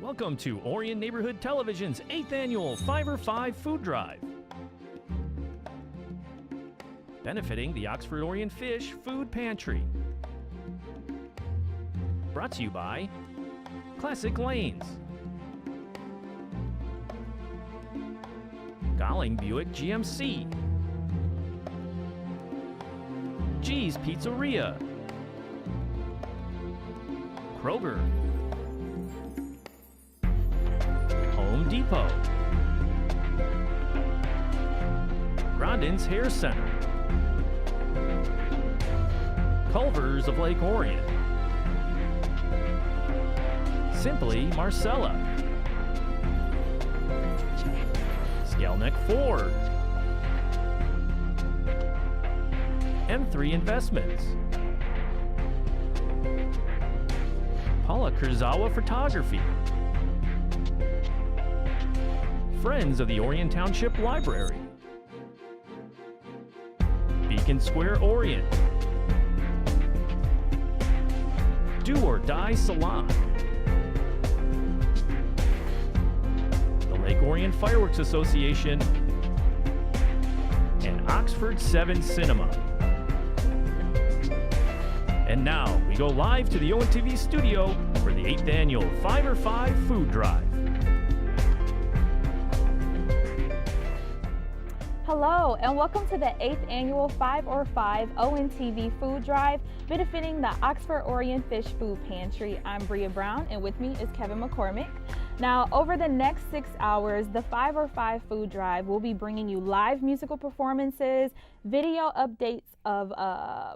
Welcome to Orion Neighborhood Television's 8th annual 5 or 5 food drive. Benefiting the Oxford Orion Fish Food Pantry. Brought to you by Classic Lanes, Golling Buick GMC, G's Pizzeria, Kroger, Home Depot, Grondin's Hair Center, Culver's of Lake Orion, Simply Marcella, Skelnick Ford, M3 Investments, Paula Kurzawa Photography, Friends of the Orion Township Library, Beacon Square Orion, Do or Die Salon, the Lake Orion Fireworks Association, and Oxford 7 Cinema. And now, we go live to the ONTV studio for the 8th annual 5 or 5 food drive. Hello, and welcome to the 8th annual 5 or 5 ONTV food drive benefiting the Oxford Orion Fish Food Pantry. I'm Bria Brown, and with me is Kevin McCormick. Now, over the next 6 hours, the 5 or 5 food drive will be bringing you live musical performances, video updates of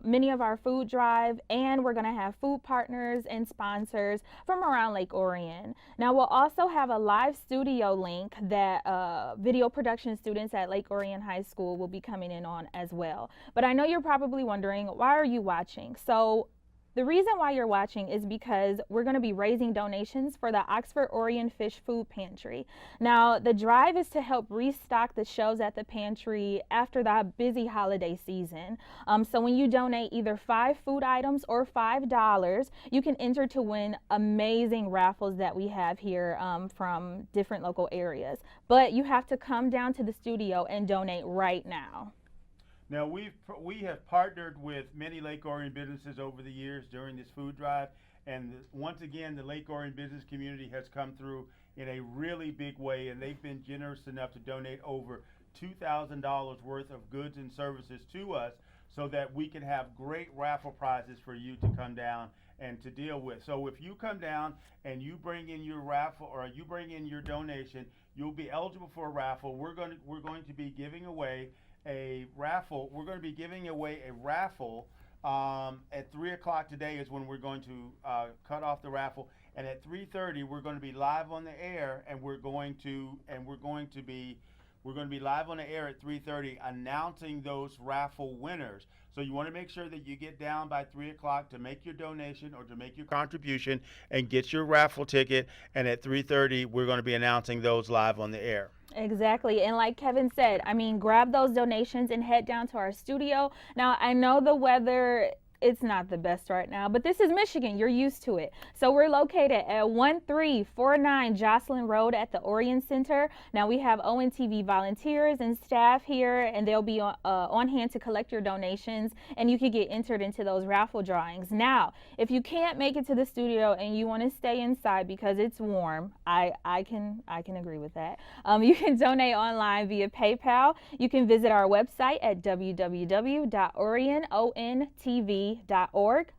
many of our food drive, and we're going to have food partners and sponsors from around Lake Orion. Now, we'll also have a live studio link that video production students at Lake Orion High School will be coming in on as well. But I know you're probably wondering, why are you watching? So the reason why you're watching is because we're going to be raising donations for the Oxford Orion Fish Food Pantry. Now, the drive is to help restock the shelves at the pantry after the busy holiday season. So when you donate either 5 food items or $5, you can enter to win amazing raffles that we have here from different local areas. But you have to come down to the studio and donate right now. Now, we have partnered with many Lake Orion businesses over the years during this food drive, and once again, the Lake Orion business community has come through in a really big way, and they've been generous enough to donate over $2,000 worth of goods and services to us so that we can have great raffle prizes for you to come down and to deal with. So if you come down and you bring in your raffle or you bring in your donation, you'll be eligible for a raffle. We're going to be giving away a raffle. We're going to be giving away a raffle at 3 o'clock today is when we're going to cut off the raffle, and at 3:30 we're going to be live on the air, and we're going to be live on the air at 3:30 announcing those raffle winners. So you want to make sure that you get down by 3 o'clock to make your donation or to make your contribution and get your raffle ticket, and at 3:30 we're going to be announcing those live on the air. Exactly. And like Kevin said, I mean, grab those donations and head down to our studio. Now, I know the weather, it's not the best right now, but this is Michigan. You're used to it. So we're located at 1349 Jocelyn Road at the Orion Center. Now we have ONTV volunteers and staff here, and they'll be on hand to collect your donations, and you can get entered into those raffle drawings. Now, if you can't make it to the studio and you want to stay inside because it's warm, I can agree with that. You can donate online via PayPal. You can visit our website at www.oriontv.org.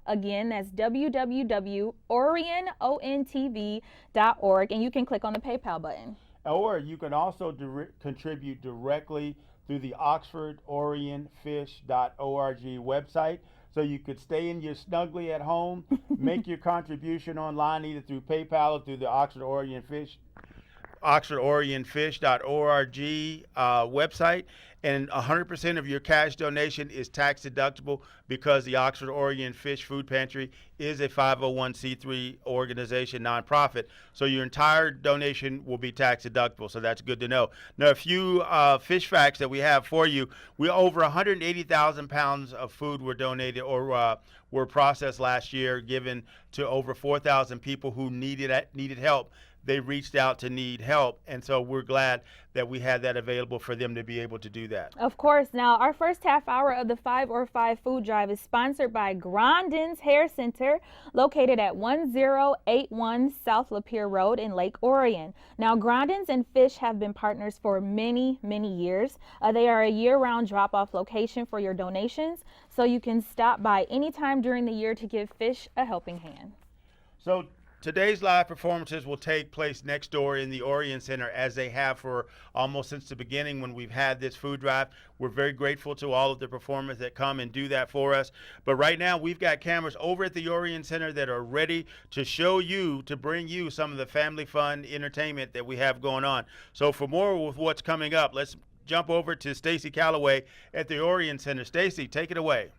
Again, that's www.oriontv.org, and you can click on the PayPal button. Or you can also contribute directly through the oxfordorionfish.org website. So you could stay in your snugly at home, make your contribution online either through PayPal or through the Oxford Orion Fish, oxfordorionfish.org website, and 100% of your cash donation is tax deductible because the Oxford Orion Fish Food Pantry is a 501c3 organization, nonprofit. So your entire donation will be tax deductible. So that's good to know. Now, a few fish facts that we have for you. We over 180,000 pounds of food were donated or were processed last year, given to over 4,000 people who needed help they reached out to need help. And so we're glad that we had that available for them to be able to do that. Of course. Now, our first half hour of the 5 or 5 food drive is sponsored by Grandin's Hair Center, located at 1081 South Lapeer Road in Lake Orion. Now, Grandin's and Fish have been partners for many, many years. They are a year-round drop-off location for your donations, so you can stop by anytime during the year to give Fish a helping hand. So today's live performances will take place next door in the Orion Center, as they have for almost since the beginning when we've had this food drive. We're very grateful to all of the performers that come and do that for us. But right now we've got cameras over at the Orion Center that are ready to show you, to bring you some of the family fun entertainment that we have going on. So for more with what's coming up, let's jump over to Stacy Calloway at the Orion Center. Stacy, take it away.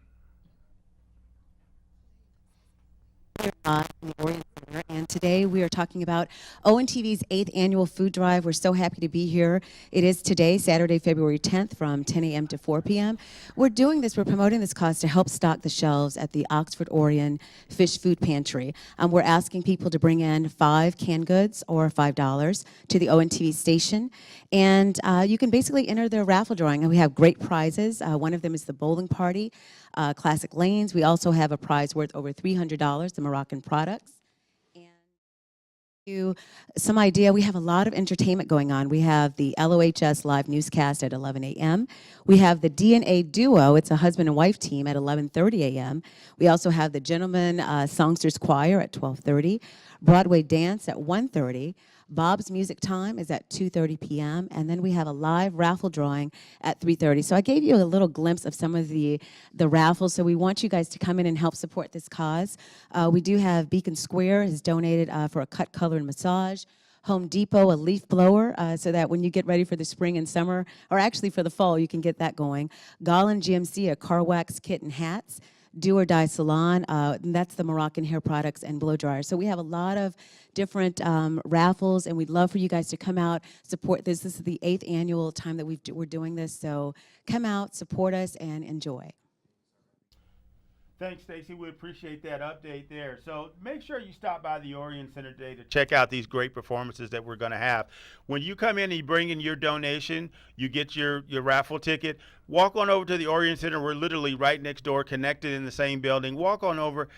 In the Orion Center, and today we are talking about ONTV's 8th annual food drive. We're so happy to be here. It is today, Saturday, February 10th, from 10 a.m. to 4 p.m. We're promoting this cause to help stock the shelves at the Oxford Orion Fish Food Pantry. We're asking people to bring in 5 canned goods or $5 to the ONTV station, and you can basically enter the raffle drawing. And we have great prizes. One of them is the bowling party. Classic lanes. We also have a prize worth over $300, the Moroccan products. And you some idea, we have a lot of entertainment going on. We have the LOHS live newscast at 11 a.m. We have the DNA duo. It's a husband and wife team at 11:30 a.m. We also have the Gentlemen Songsters Choir at 12:30, Broadway Dance at 1:30. Bob's Music Time is at 2:30 p.m. and then we have a live raffle drawing at 3:30. So I gave you a little glimpse of some of the raffles. So we want you guys to come in and help support this cause. We do have Beacon Square has donated for a cut, color, and massage. Home Depot, a leaf blower, so that when you get ready for the spring and summer, or actually for the fall, you can get that going. Garland GMC, a car wax kit and hats. Do or Die Salon, and that's the Moroccan hair products and blow dryers. So we have a lot of different raffles, and we'd love for you guys to come out, support this. This is the 8th annual time that we're doing this, so come out, support us, and enjoy. Thanks, Stacy. We appreciate that update there. So make sure you stop by the Orion Center today to check out these great performances that we're going to have. When you come in and you bring in your donation, you get your raffle ticket. Walk on over to the Orion Center. We're literally right next door, connected in the same building. Walk on over.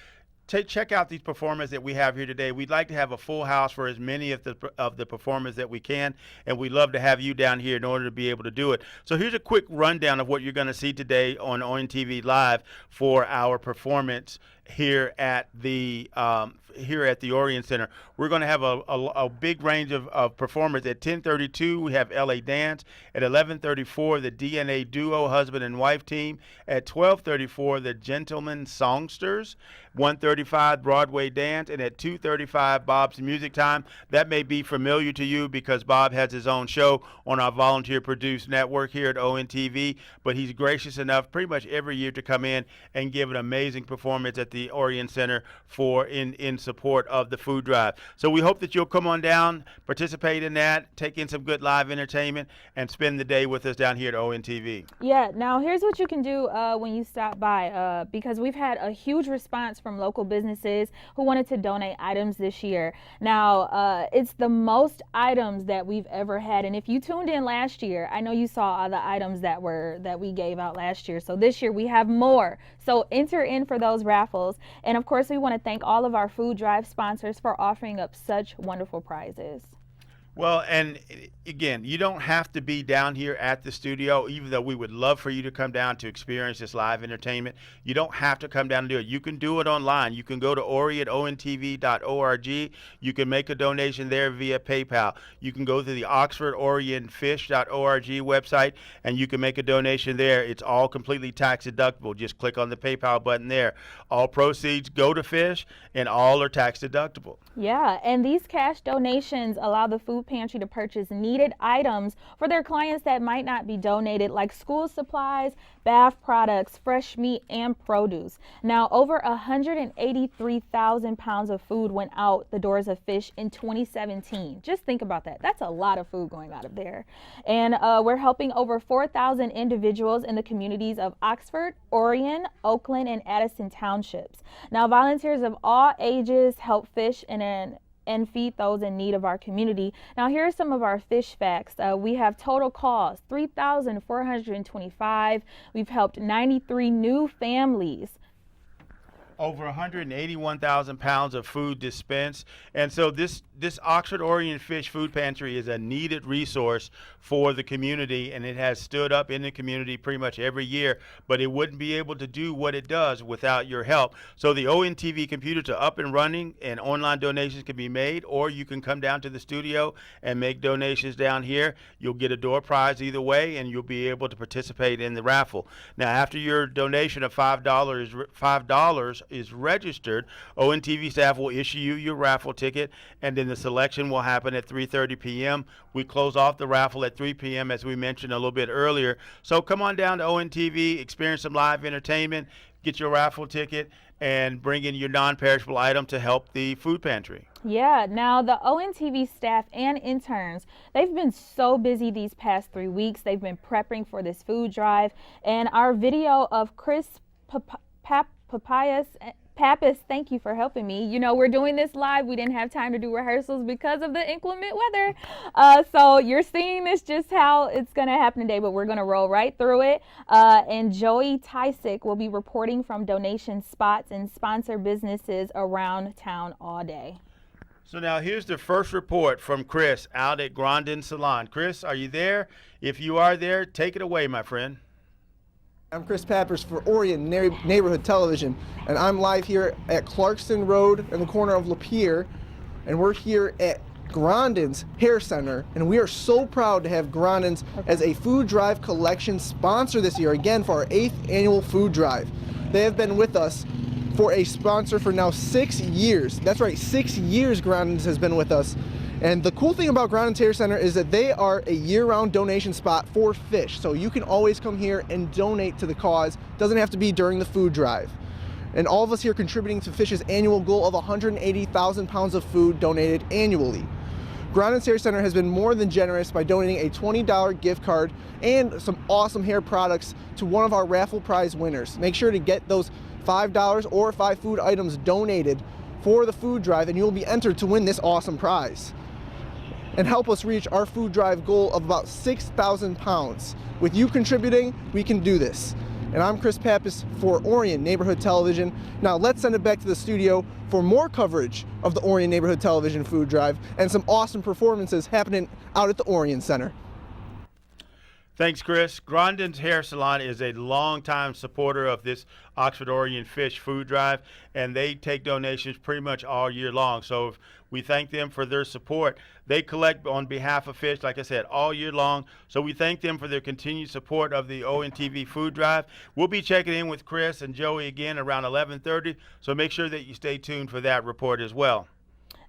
Check out these performers that we have here today. We'd like to have a full house for as many of the performers that we can, and we'd love to have you down here in order to be able to do it. So here's a quick rundown of what you're going to see today on ONTV Live for our performance here at the Orion Center. We're going to have a big range of performers. At 10:32, we have LA Dance. At 11:34, the DNA Duo husband and wife team. At 12:34, the Gentlemen Songsters. 1:35, Broadway Dance. And at 2:35, Bob's Music Time. That may be familiar to you because Bob has his own show on our volunteer-produced network here at ONTV, but he's gracious enough pretty much every year to come in and give an amazing performance at the Orion Center in support of the food drive. So we hope that you'll come on down, participate in that, take in some good live entertainment, and spend the day with us down here at ONTV. Yeah, now here's what you can do when you stop by, because we've had a huge response from local businesses who wanted to donate items this year. Now, it's the most items that we've ever had, and if you tuned in last year, I know you saw all the items that we gave out last year. So this year we have more. So enter in for those raffles. And of course, we want to thank all of our food drive sponsors for offering up such wonderful prizes. Well, and again, you don't have to be down here at the studio, even though we would love for you to come down to experience this live entertainment. You don't have to come down and do it. You can do it online. You can go to OntV.org. You can make a donation there via PayPal. You can go to the OxfordOrionFish.org website, and you can make a donation there. It's all completely tax deductible. Just click on the PayPal button there. All proceeds go to Fish, and all are tax deductible. Yeah, and these cash donations allow the food pantry to purchase needed items for their clients that might not be donated, like school supplies, bath products, fresh meat, and produce. Now, over 183,000 pounds of food went out the doors of Fish in 2017. Just think about that. That's a lot of food going out of there. And we're helping over 4,000 individuals in the communities of Oxford, Orion, Oakland, and Addison townships. Now, volunteers of all ages help Fish in an and feed those in need of our community. Now, here are some of our fish facts. We have total calls, 3,425. We've helped 93 new families. Over 181,000 pounds of food dispensed. And so this Oxford Orient Fish Food Pantry is a needed resource for the community, and it has stood up in the community pretty much every year, but it wouldn't be able to do what it does without your help. So the ONTV computers are up and running, and online donations can be made, or you can come down to the studio and make donations down here. You'll get a door prize either way, and you'll be able to participate in the raffle. Now, after your donation of $5 is registered, ONTV staff will issue you your raffle ticket, and then the selection will happen at 3:30 p.m. We close off the raffle at 3 p.m. as we mentioned a little bit earlier. So come on down to ONTV, experience some live entertainment, get your raffle ticket, and bring in your non-perishable item to help the food pantry. Yeah, now the ONTV staff and interns, they've been so busy these past 3 weeks. They've been prepping for this food drive, and our video of Chris Pappas, thank you for helping me. You know, we're doing this live. We didn't have time to do rehearsals because of the inclement weather. So you're seeing this just how it's going to happen today, but we're going to roll right through it. And Joey Tysick will be reporting from donation spots and sponsor businesses around town all day. So now here's the first report from Chris out at Grandin Salon. Chris, are you there? If you are there, take it away, my friend. I'm Chris Pappas for Orient Neighborhood Television, and I'm live here at Clarkston Road in the corner of Lapeer, and we're here at Grandin's Hair Center, and we are so proud to have Grandin's as a food drive collection sponsor this year, again for our 8th annual food drive. They have been with us for a sponsor for now 6 years. That's right, 6 years Grandin's has been with us. And the cool thing about Grandin's Hair Center is that they are a year-round donation spot for fish. So you can always come here and donate to the cause. Doesn't have to be during the food drive. And all of us here contributing to Fish's annual goal of 180,000 pounds of food donated annually. Grandin's Hair Center has been more than generous by donating a $20 gift card and some awesome hair products to one of our raffle prize winners. Make sure to get those $5 or 5 food items donated for the food drive, and you'll be entered to win this awesome prize. And help us reach our food drive goal of about 6,000 pounds. With you contributing, we can do this. And I'm Chris Pappas for Orient Neighborhood Television. Now let's send it back to the studio for more coverage of the Orient Neighborhood Television food drive and some awesome performances happening out at the Orient Center. Thanks, Chris. Grandin's Hair Salon is a longtime supporter of this Oxford Orient Fish Food Drive, and they take donations pretty much all year long. So we thank them for their support. They collect on behalf of fish, like I said, all year long. So we thank them for their continued support of the ONTV Food Drive. We'll be checking in with Chris and Joey again around 11:30, so make sure that you stay tuned for that report as well.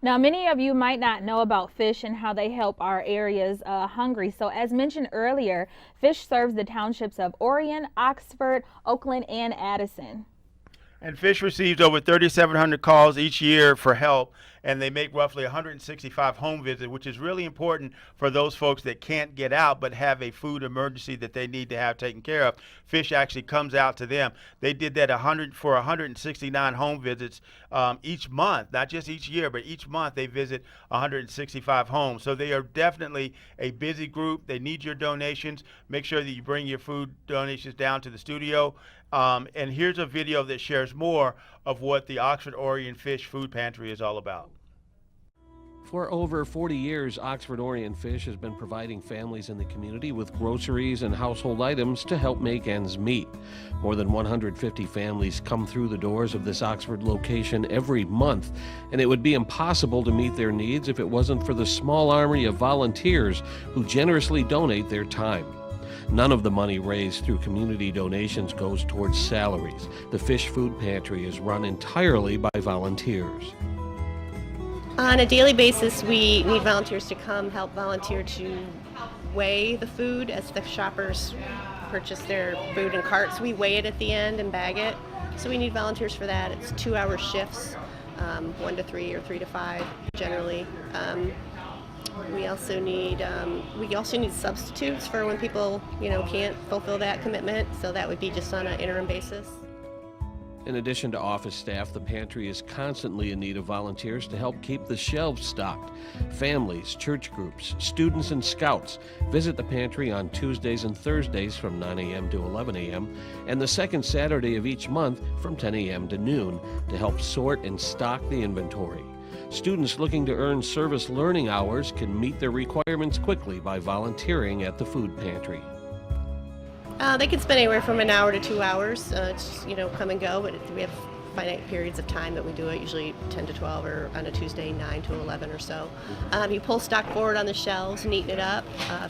Now, many of you might not know about fish and how they help our areas hungry. So as mentioned earlier, fish serves the townships of Orion, Oxford, Oakland, and Addison. And Fish receives over 3,700 calls each year for help, and they make roughly 165 home visits, which is really important for those folks that can't get out but have a food emergency that they need to have taken care of. Fish actually comes out to them. They did that 169 home visits each month, not just each year, but each month they visit 165 homes. So they are definitely a busy group. They need your donations. Make sure that you bring your food donations down to the studio. And here's a video that shares more of what the Oxford Orient Fish Food Pantry is all about. For over 40 years, Oxford Orient Fish has been providing families in the community with groceries and household items to help make ends meet. More than 150 families come through the doors of this Oxford location every month, and it would be impossible to meet their needs if it wasn't for the small army of volunteers who generously donate their time. None of the money raised through community donations goes towards salaries. The Fish Food Pantry is run entirely by volunteers. On a daily basis, we need volunteers to come help volunteer to weigh the food as the shoppers purchase their food in carts. We weigh it at the end and bag it. So we need volunteers for that. It's 2-hour shifts, 1 to 3 or 3 to 5 generally. We also need substitutes for when people, can't fulfill that commitment. So that would be just on an interim basis. In addition to office staff, the pantry is constantly in need of volunteers to help keep the shelves stocked. Families, church groups, students, and scouts visit the pantry on Tuesdays and Thursdays from 9 a.m. to 11 a.m. and the second Saturday of each month from 10 a.m. to noon to help sort and stock the inventory. Students looking to earn service learning hours can meet their requirements quickly by volunteering at the food pantry. They can spend anywhere from an hour to 2 hours. It's, come and go, but we have finite periods of time that we do it, usually 10 to 12 or on a Tuesday 9 to 11 or so. You pull stock forward on the shelves, neaten it up,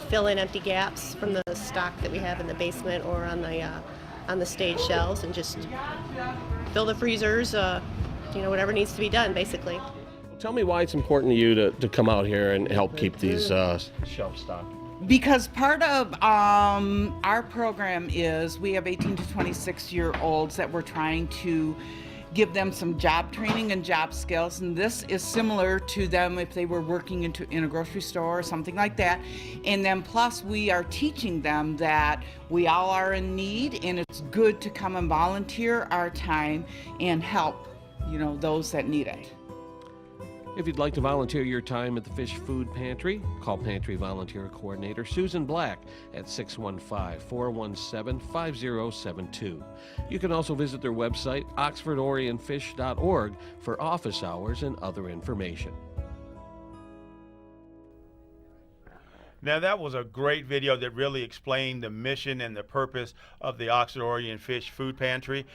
fill in empty gaps from the stock that we have in the basement or on the stage shelves, and just fill the freezers, whatever needs to be done basically. Tell me why it's important to you to come out here and help keep these shelves stocked. Because part of our program is we have 18 to 26-year-olds that we're trying to give them some job training and job skills, and this is similar to them if they were working in a grocery store or something like that. And then plus we are teaching them that we all are in need, and it's good to come and volunteer our time and help, those that need it. If you'd like to volunteer your time at the Fish Food Pantry, call Pantry Volunteer Coordinator Susan Black at 615-417-5072. You can also visit their website, oxfordorientfish.org, for office hours and other information. Now, that was a great video that really explained the mission and the purpose of the Oxford Orient Fish Food Pantry.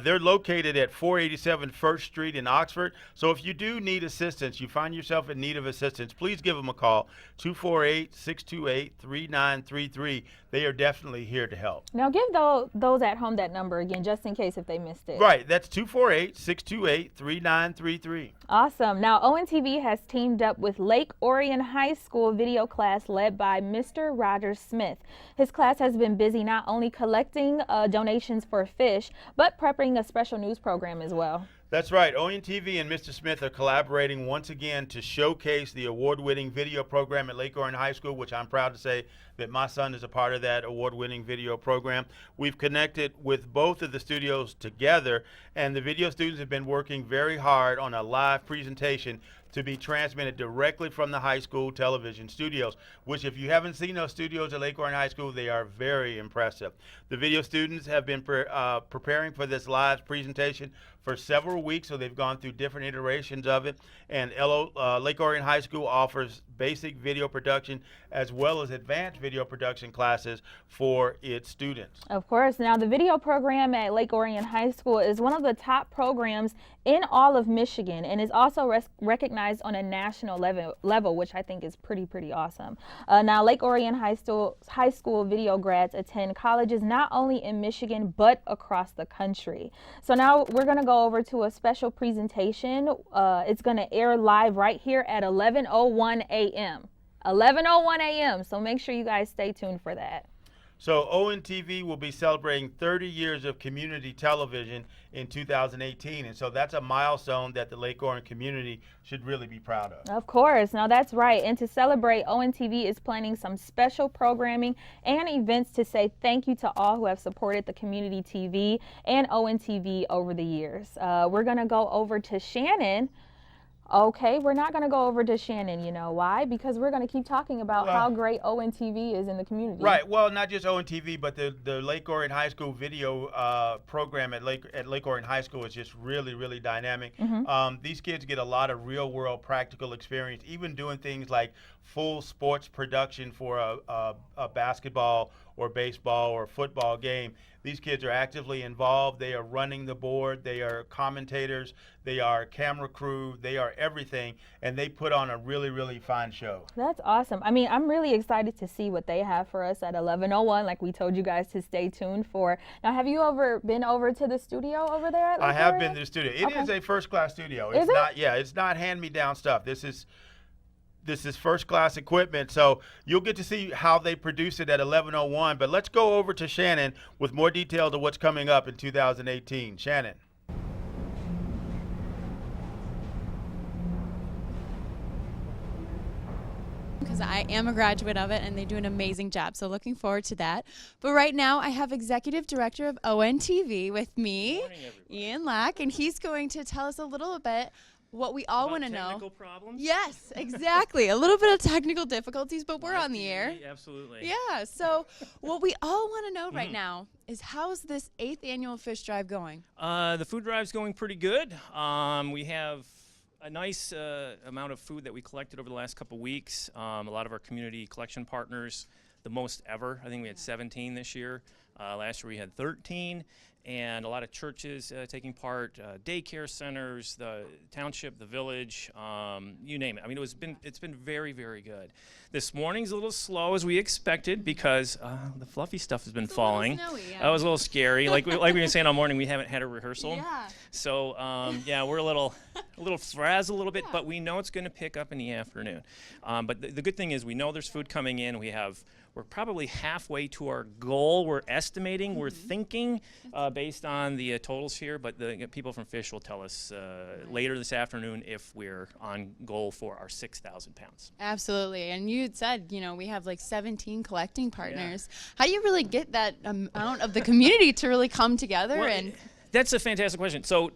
They're located at 487 First Street in Oxford. So if you do need assistance, you find yourself in need of assistance, please give them a call, 248-628-3933. They are definitely here to help. Now give those at home that number again, just in case if they missed it. Right, that's 248-628-3933. Awesome. Now ONTV has teamed up with Lake Orion High School video class led by Mr. Roger Smith. His class has been busy not only collecting donations for fish, but prepping a special news program as well. That's right. ONTV and Mr. Smith are collaborating once again to showcase the award-winning video program at Lake Orion High School, which I'm proud to say that my son is a part of that award-winning video program. We've connected with both of the studios together, and the video students have been working very hard on a live presentation to be transmitted directly from the high school television studios, which if you haven't seen those studios at Lake Orion High School, they are very impressive. The video students have been preparing for this live presentation for several weeks, so they've gone through different iterations of it. And Lake Orion High School offers basic video production as well as advanced video production classes for its students. Of course. Now, the video program at Lake Orion High School is one of the top programs in all of Michigan and is also recognized on a national level, which I think is pretty awesome. Now, Lake Orion High School video grads attend colleges not only in Michigan but across the country. So now we're going to go over to a special presentation. It's going to air live right here at 11:01 a.m. 11:01 a.m. So make sure you guys stay tuned for that. So ONTV will be celebrating 30 years of community television in 2018, and so that's a milestone that the Lake Orion community should really be proud of. Of course. Now that's right. And to celebrate, ONTV is planning some special programming and events to say thank you to all who have supported the community TV and ONTV over the years. We're going to go over to Shannon. Okay, we're not going to go over to Shannon. You know why? Because we're going to keep talking about how great ONTV is in the community. Right. Well, not just ONTV, but the Lake Orion High School video program at Lake Orion High School is just really dynamic. These kids get a lot of real-world practical experience, even doing things like full sports production for a basketball or baseball or football game. These kids are actively involved. They are running the board. They are commentators. They are camera crew. They are everything, and they put on a really fine show. That's awesome. I mean, I'm really excited to see what they have for us at 11:01, like we told you guys to stay tuned for. Now, have you ever been over to the studio over there at Lake I have Orion? been to the studio. It is a first-class studio. Is It's it? not. Yeah, it's not hand-me-down stuff. This is first-class equipment, so you'll get to see how they produce it at 11:01. But let's go over to Shannon with more details of what's coming up in 2018. Shannon. because I am a graduate of it and they do an amazing job. So looking forward to that. But right now I have Executive Director of ONTV with me, Ian Lack, and he's going to tell us a little bit what we all want to know. Technical problems? Yes, exactly. A little bit of technical difficulties, but we're on the air. Absolutely. Yeah, so what we all want to know right now is how's this 8th annual fish drive going? The food drive's going pretty good. We have a nice amount of food that we collected over the last couple weeks. A lot of our community collection partners, the most ever. I think we had 17 this year. Last year we had 13. And a lot of churches taking part, daycare centers, the township, the village, you name it. I mean, it's been very, very good. This morning's a little slow as we expected because the fluffy stuff has been falling. Snowy, yeah. That was a little scary. Like we were saying all morning, we haven't had a rehearsal. Yeah. So yeah, we're a little frazzled a little bit, but we know it's going to pick up in the afternoon. But the good thing is we know there's food coming in. We're probably halfway to our goal. We're estimating, we're thinking based on the totals here, but the people from Fish will tell us later this afternoon if we're on goal for our 6,000 pounds. Absolutely. And you had said, we have like 17 collecting partners. How do you really get that amount of the community to really come together? Well, that's a fantastic question. So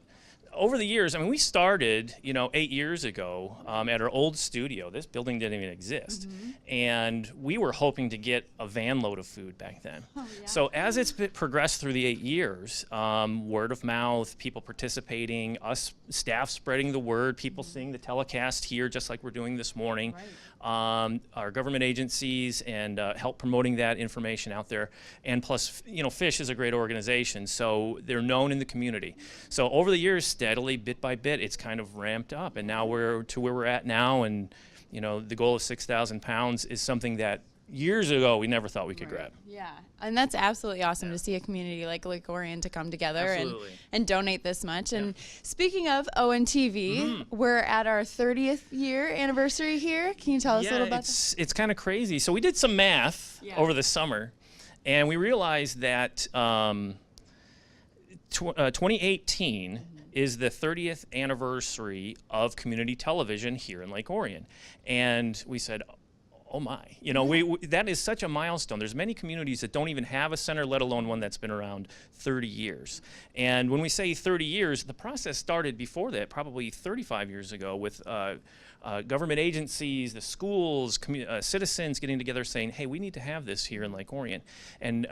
over the years, I mean, we started, 8 years ago at our old studio. This building didn't even exist. And we were hoping to get a van load of food back then. Oh, yeah. So as it's progressed through the 8 years, word of mouth, people participating, us staff spreading the word, people seeing the telecast here just like we're doing this morning. Right. Our government agencies and help promoting that information out there. And plus, Fish is a great organization, so they're known in the community. So over the years, steadily, bit by bit, it's kind of ramped up. And now we're to where we're at now. And, the goal of 6,000 pounds is something that years ago we never thought we could grab. Yeah, and that's absolutely awesome to see a community like Lake Orion to come together and donate this much. And speaking of ONTV, we're at our 30th year anniversary here. Can you tell us a little about that? It's kind of crazy. So we did some math over the summer, and we realized that 2018 is the 30th anniversary of community television here in Lake Orion. And we said, oh my, that is such a milestone. There's many communities that don't even have a center, let alone one that's been around 30 years. And when we say 30 years, the process started before that, probably 35 years ago with government agencies, the schools, citizens getting together saying, hey, we need to have this here in Lake Orion. And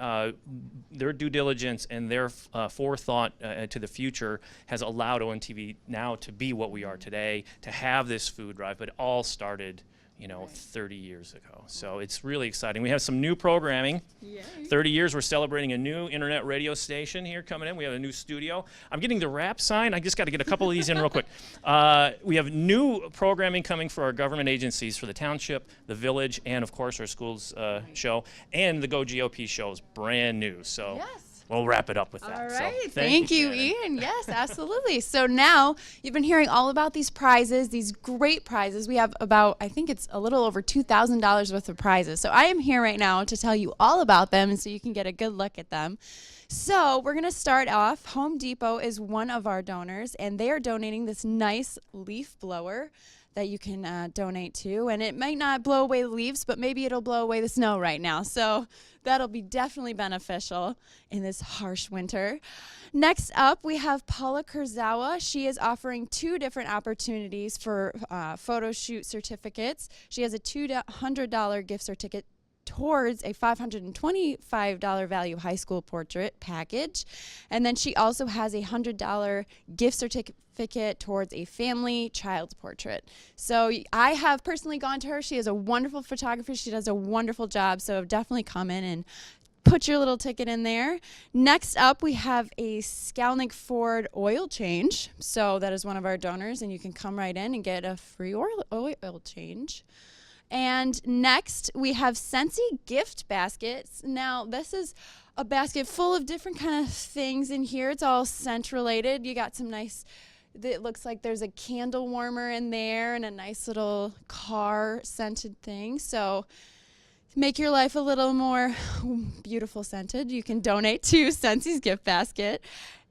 their due diligence and their forethought to the future has allowed ONTV now to be what we are today, to have this food drive, but it all started 30 years ago. So it's really exciting. We have some new programming. Yay. 30 years, we're celebrating a new internet radio station here coming in. We have a new studio. I'm getting the wrap sign. I just got to get a couple of these in real quick. We have new programming coming for our government agencies, for the township, the village, and of course our schools show. And the Go GOP show is brand new. So. Yes. We'll wrap it up with that. All right. So, thank you, Ian. Yes, absolutely. So now you've been hearing all about these prizes, these great prizes. We have about, I think it's a little over $2,000 worth of prizes. So I am here right now to tell you all about them and so you can get a good look at them. So we're going to start off. Home Depot is one of our donors, and they are donating this nice leaf blower that you can donate to. And it might not blow away the leaves, but maybe it'll blow away the snow right now. So that'll be definitely beneficial in this harsh winter. Next up, we have Paula Kurzawa. She is offering 2 different opportunities for photo shoot certificates. She has a $200 gift certificate towards a $525 value high school portrait package. And then she also has a $100 gift certificate towards a family child's portrait. So I have personally gone to her. She is a wonderful photographer. She does a wonderful job. So definitely come in and put your little ticket in there. Next up, we have a Skalnick Ford oil change. So that is one of our donors, and you can come right in and get a free oil change. And next, we have Scentsy gift baskets. Now, this is a basket full of different kind of things in here. It's all scent related. You got some nice, it looks like there's a candle warmer in there and a nice little car scented thing. So to make your life a little more beautiful scented, you can donate to Scentsy's gift basket.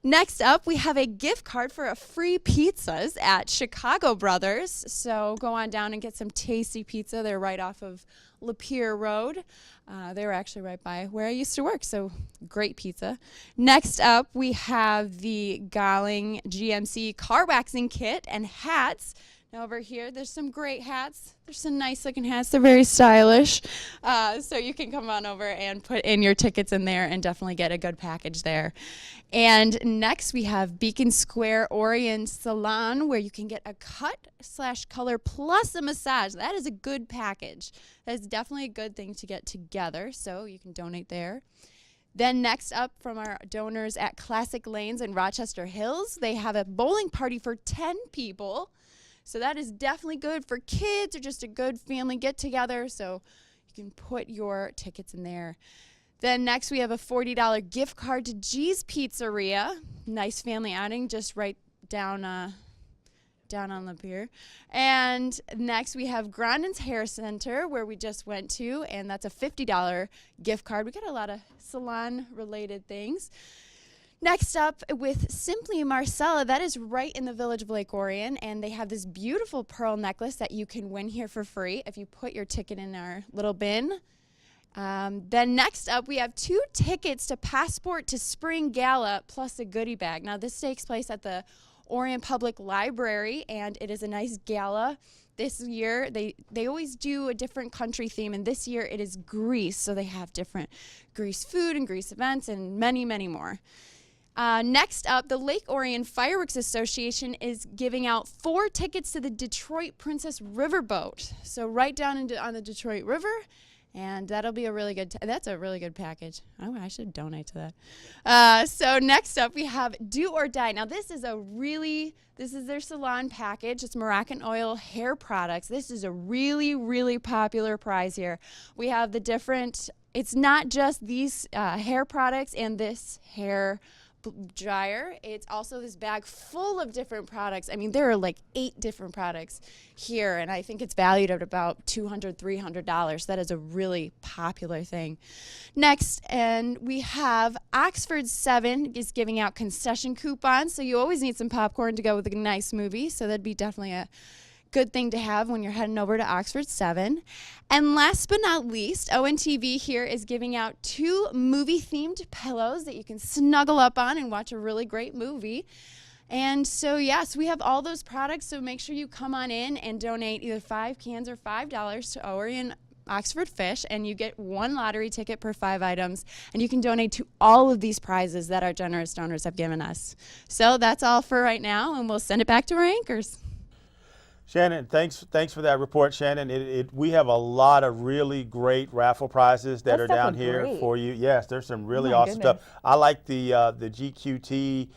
Next up, we have a gift card for a free pizzas at Chicago Brothers. So go on down and get some tasty pizza. They're right off of Lapeer Road. They were actually right by where I used to work, so great pizza. Next up, we have the Galling GMC car waxing kit and hats. Now over here, there's some great hats. There's some nice looking hats. They're very stylish. So you can come on over and put in your tickets in there and definitely get a good package there. And next we have Beacon Square Orient Salon, where you can get a cut/color plus a massage. That is a good package. That is definitely a good thing to get together. So you can donate there. Then next up from our donors at Classic Lanes in Rochester Hills, they have a bowling party for 10 people. So that is definitely good for kids or just a good family get-together. So you can put your tickets in there. Then next we have a $40 gift card to G's Pizzeria. Nice family outing just right down on Lapeer. And next we have Grandin's Hair Center, where we just went to, and that's a $50 gift card. We got a lot of salon-related things. Next up with Simply Marcella, that is right in the village of Lake Orion, and they have this beautiful pearl necklace that you can win here for free if you put your ticket in our little bin. Then next up, we have 2 tickets to Passport to Spring Gala plus a goodie bag. Now this takes place at the Orion Public Library, and it is a nice gala. This year, they always do a different country theme, and this year it is Greece, so they have different Greece food and Greece events and many, many more. Next up, the Lake Orion Fireworks Association is giving out 4 tickets to the Detroit Princess Riverboat. So right down on the Detroit River, and that'll be a really good, that's a really good package. Oh, I should donate to that. So next up, we have Do or Die. Now this is their salon package. It's Moroccan oil hair products. This is a really, really popular prize here. We have the different, it's not just these hair products and this hair dryer. It's also this bag full of different products. I mean, there are like 8 different products here, and I think it's valued at about $200, $300. That is a really popular thing. Next, and we have Oxford 7 is giving out concession coupons, so you always need some popcorn to go with a nice movie, so that'd be definitely a good thing to have when you're heading over to Oxford 7. And last but not least, ONTV here is giving out 2 movie-themed pillows that you can snuggle up on and watch a really great movie. And so, yes, we have all those products, so make sure you come on in and donate either 5 cans or $5 to Orion Oxford Fish, and you get 1 lottery ticket per 5 items, and you can donate to all of these prizes that our generous donors have given us. So that's all for right now, and we'll send it back to our anchors. Shannon, thanks for that report, Shannon. We have a lot of really great raffle prizes that are down here for you. Yes, there's some really awesome stuff. I like the GQT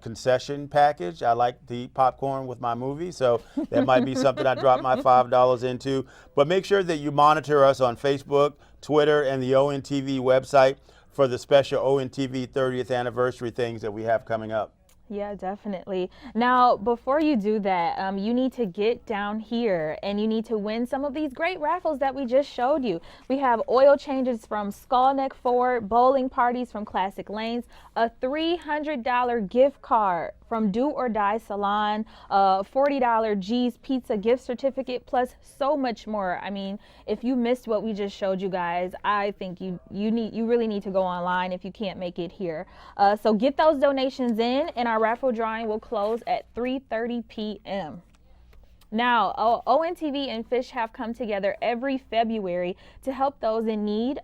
concession package. I like the popcorn with my movie, so that might be something I drop my $5 into. But make sure that you monitor us on Facebook, Twitter, and the ONTV website for the special ONTV 30th anniversary things that we have coming up. Yeah, definitely. Now, before you do that, you need to get down here and you need to win some of these great raffles that we just showed you. We have oil changes from Skolnick Ford, bowling parties from Classic Lanes, a $300 gift card from Do or Die Salon, $40 G's Pizza gift certificate, plus so much more. I mean, if you missed what we just showed you guys, I think you really need to go online if you can't make it here. So get those donations in, and our raffle drawing will close at 3:30 p.m. Now, ONTV and Fish have come together every February to help those in need.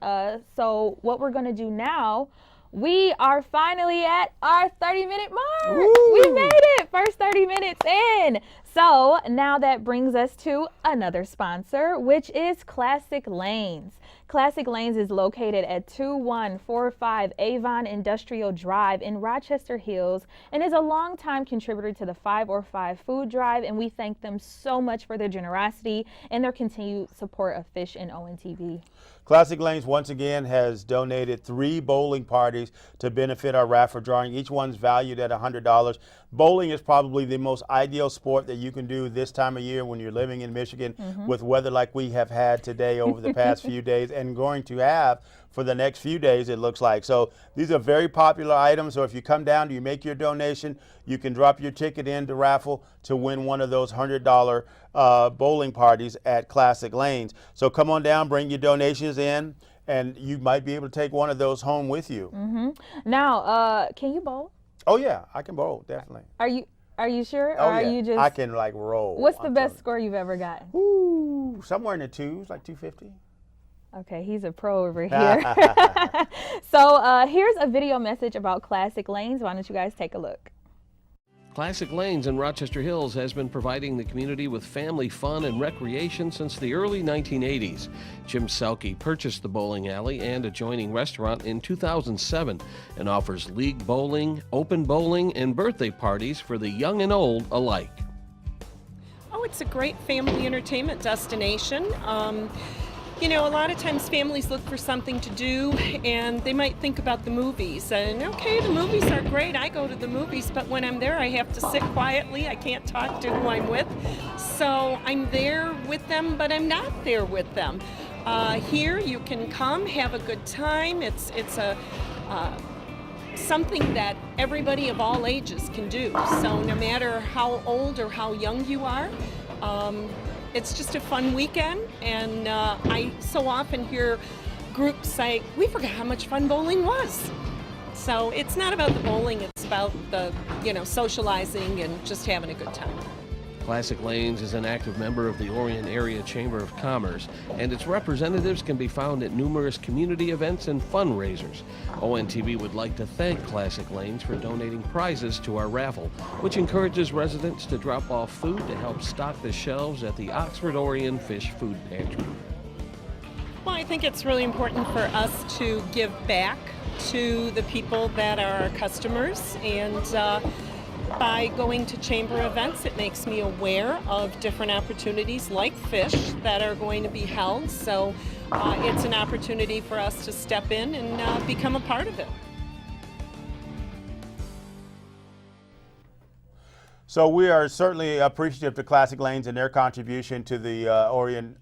So what we're going to do now, we are finally at our 30-minute mark. Woo! We made it, first 30 minutes in. So now that brings us to another sponsor, which is Classic Lanes. Classic Lanes is located at 2145 Avon Industrial Drive in Rochester Hills and is a longtime contributor to the 5 or 5 food drive, and we thank them so much for their generosity and their continued support of Fish and ONTV. Classic Lanes once again has donated 3 bowling parties to benefit our raffle drawing. Each one's valued at $100. Bowling is probably the most ideal sport that you you can do this time of year when you're living in Michigan with weather like we have had today over the past few days and going to have for the next few days, it looks like. So these are very popular items. So if you come down, you make your donation, you can drop your ticket in to raffle to win one of those $100 bowling parties at Classic Lanes. So come on down, bring your donations in, and you might be able to take one of those home with you. Now, can you bowl? Oh yeah, I can bowl, definitely. Are you sure? Oh or are yeah, you just I can like roll. What's the I'm best telling score you've ever gotten? you. Ooh, somewhere in the twos, like 250. Okay, he's a pro over here. So here's a video message about Classic Lanes. Why don't you guys take a look? Classic Lanes in Rochester Hills has been providing the community with family fun and recreation since the early 1980s. Jim Selke purchased the bowling alley and adjoining restaurant in 2007 and offers league bowling, open bowling, and birthday parties for the young and old alike. Oh, it's a great family entertainment destination. You know, a lot of times families look for something to do and they might think about the movies. And okay, the movies are great. I go to the movies, but when I'm there, I have to sit quietly. I can't talk to who I'm with. So I'm there with them, but I'm not there with them. Here, you can come, have a good time. It's a something that everybody of all ages can do. So no matter how old or how young you are, it's just a fun weekend, and I so often hear groups say, we forgot how much fun bowling was. So it's not about the bowling, it's about the, socializing and just having a good time. Classic Lanes is an active member of the Orion Area Chamber of Commerce, and its representatives can be found at numerous community events and fundraisers. ONTV would like to thank Classic Lanes for donating prizes to our raffle, which encourages residents to drop off food to help stock the shelves at the Oxford Orion Fish Food Pantry. Well, I think it's really important for us to give back to the people that are our customers, and by going to chamber events, it makes me aware of different opportunities like fish that are going to be held. So it's an opportunity for us to step in and become a part of it. So we are certainly appreciative to Classic Lanes and their contribution to the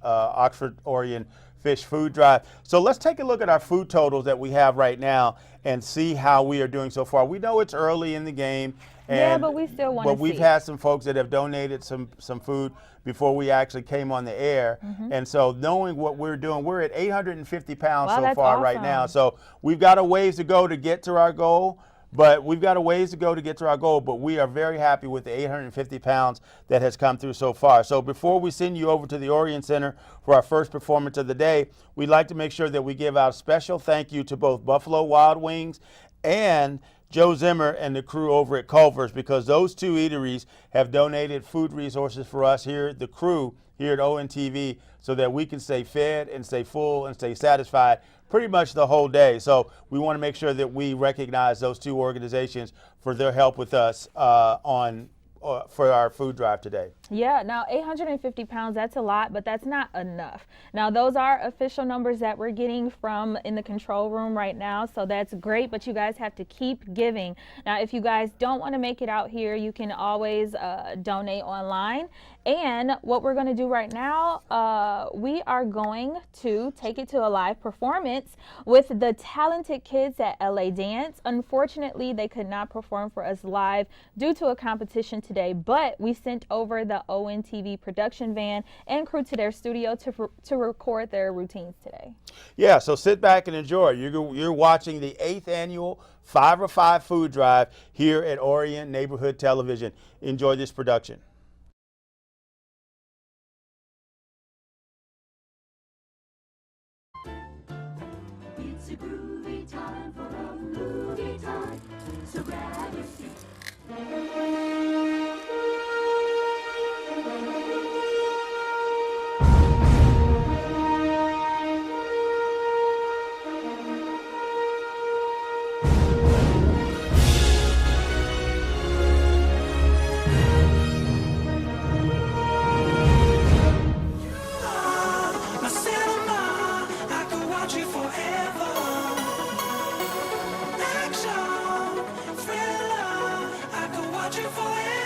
Oxford Orion Fish Food Drive. So let's take a look at our food totals that we have right now and see how we are doing so far. We know it's early in the game. Yeah, but we still want to see. But we've had some folks that have donated some food before we actually came on the air. And so knowing what we're doing, we're at 850 pounds Wow, so that's far right awesome. now. So we've got a ways to go to get to our goal. But we are very happy with the 850 pounds that has come through so far. So before we send you over to the Orion Center for our first performance of the day, we'd like to make sure that we give out a special thank you to both Buffalo Wild Wings and Joe Zimmer and the crew over at Culver's, because those two eateries have donated food resources for us here, the crew here at ONTV, so that we can stay fed and stay full and stay satisfied pretty much the whole day. So we want to make sure that we recognize those two organizations for their help with us for our food drive today. Yeah, now 850 pounds, that's a lot, but that's not enough. Now those are official numbers that we're getting from in the control room right now, so that's great, but you guys have to keep giving. Now if you guys don't want to make it out here, you can always donate online. And what we're going to do right now, we are going to take it to a live performance with the talented kids at LA Dance. Unfortunately, they could not perform for us live due to a competition today, but we sent over the ONTV production van and crew to their studio to record their routines today. Yeah, so sit back and enjoy. You're watching the 8th annual 5 or 5 food drive here at Orion Neighborhood Television. Enjoy this production. It's a groovy time for a movie time, so grab your seat. My cinema, I could watch it forever. Action, thriller, I could watch it forever.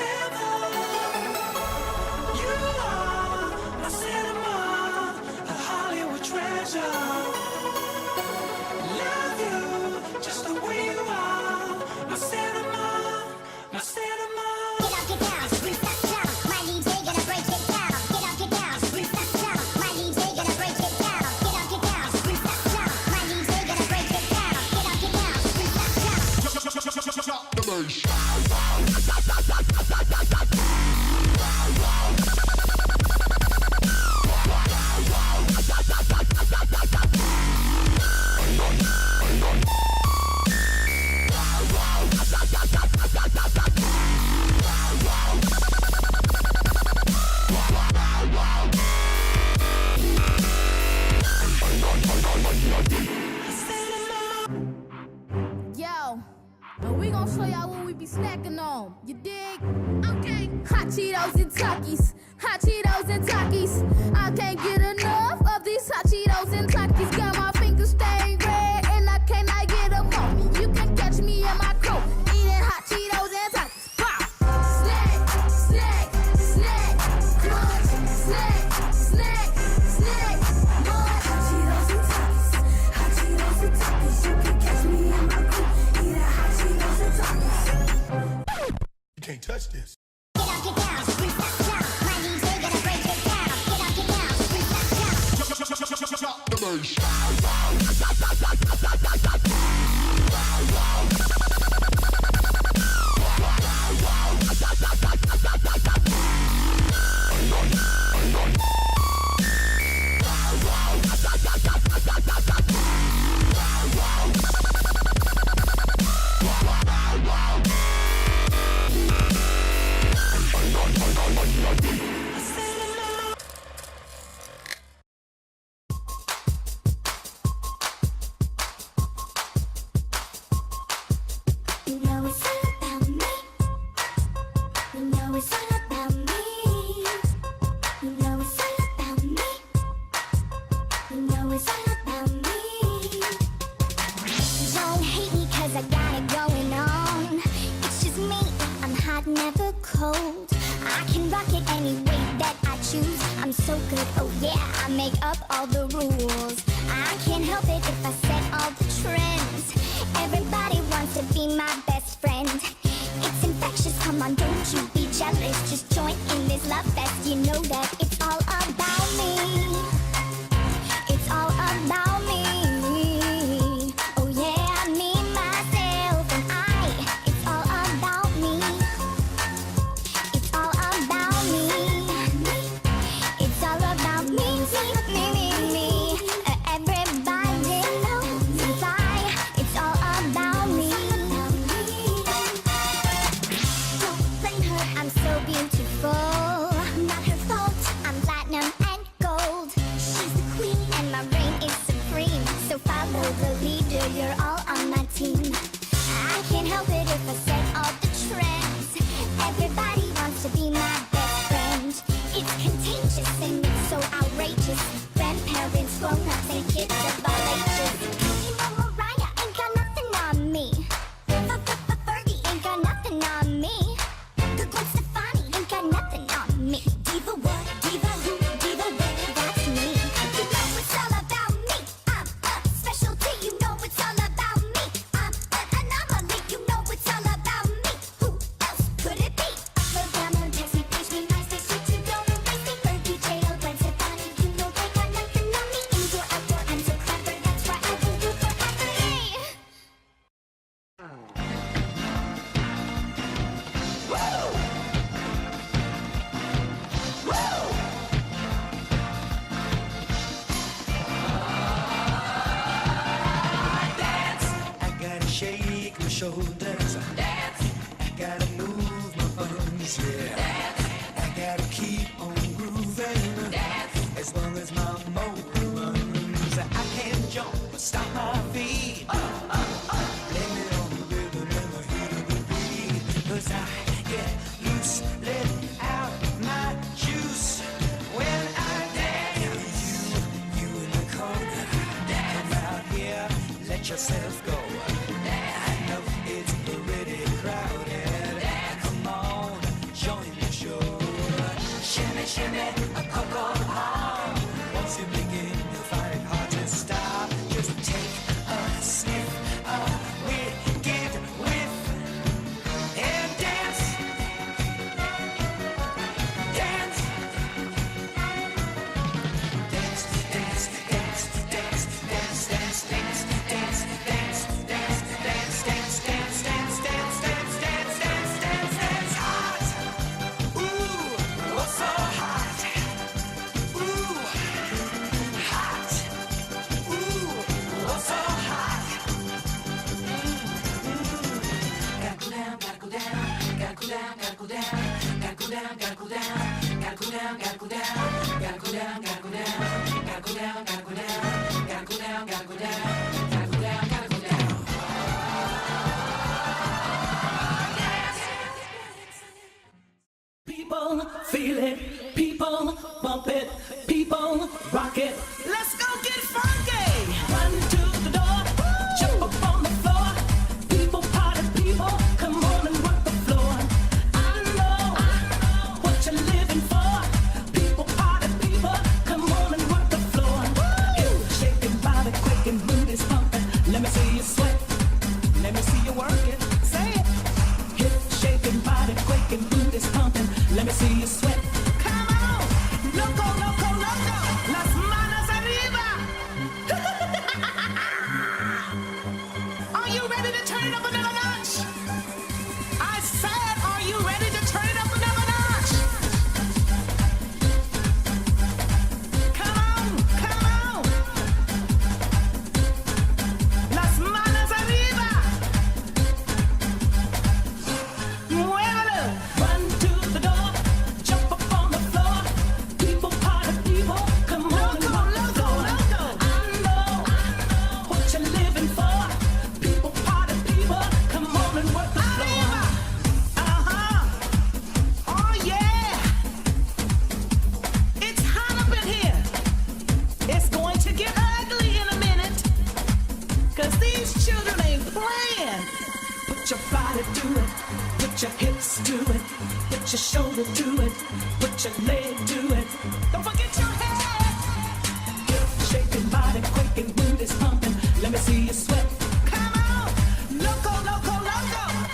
Takis. Hot Cheetos and Takis. I can't get enough of these hot Cheetos and Takis. Got my fingers stained red and I cannot get them on me. You can catch me in my coat eating hot Cheetos and Takis. Wow. Snack, snack, snack, crunch, snack, snack, snack, munch. Hot Cheetos and Takis. Hot Cheetos and Takis. You can catch me in my coat eating hot Cheetos and Takis. You can't touch this. Get up, get down, freestyle down. My DJ gonna break it down. Get up, get down, freestyle down. You know it's all about me. You know it's all about me. You know it's all about me. You know it's all about me. Don't hate me 'cause I got it going on. It's just me. I'm hot, never cold. I can rock it any way that I choose. I'm so good, oh yeah, I make up all the rules. I can't help it if I set all the trends. Everybody wants to be my best friend. It's infectious, come on, don't you be jealous. Just join in this love fest, you know that it's all about me. It's all about me. Oh yeah, me, myself, and I. It's all about me. It's all about me. It's all about me, me. Everybody knows I. It's all about me. Don't blame her, I'm so beautiful. Not her fault, I'm platinum and gold. She's the queen and my reign is supreme. So follow the leader, you're all on my team. I can't help it if I set all the trends. Everybody wants to be my best friend. It's contagious and it's so outrageous. Grandparents, grown-ups, and kids of all ages. You know Mariah ain't got nothing on me. Fergie ain't got nothing on me. The Gwen Stefani ain't got nothing on me. Diva what? Diva who? Diva what? That's me. You know it's all about me. I'm a specialty. You know it's all about me. I'm an anomaly. You know it's all about me. Who else could it be? Alabama, Texas, Peach, me, nice, they shit you don't erase me. Fergie, J.Lo, Gwen Stefani, you know they got nothing on me. Indoor, outdoor, I'm so clever. That's why I will do forever. I gotta shake my shoulders. Dance. I gotta move my arms. Yeah. Dance. I gotta keep on grooving. Dance. As long as my motor runs, I can't jump or stop my feet. Blame it on the rhythm and the heat of the beat. 'Cause I get loose, let out my juice when I dance. You in the corner, come out here, let yourself go. I know it's already crowded. Come on, join the show. Shimmy, shimmy, a coco hop. Once you begin, you'll find it hard to stop. Just take a sniff, we get with and dance. Dance. Dance, dance, dance, dance, dance, dance, dance, dance, dance, dance, dance, dance, dance, dance, dance, dance, dance, dance, dance, dance, hot. Ooh, what's so hot? Ooh, hot. Ooh, what's so hot? Gotta go down, gotta go down, gotta go down, gotta go down, gotta go down, gotta go down, gotta go down, gotta go down, gotta go down, gotta go down, gotta go down, gotta go down, gotta go down, gotta go down, gotta go down, gotta go down. People feel it body do it, put your hips to it, put your shoulder to it, put your leg to it. Don't forget your head. Girl, shake your body, quaking, booty's pumping. Let me see you sweat. Come on, loco, loco, loco.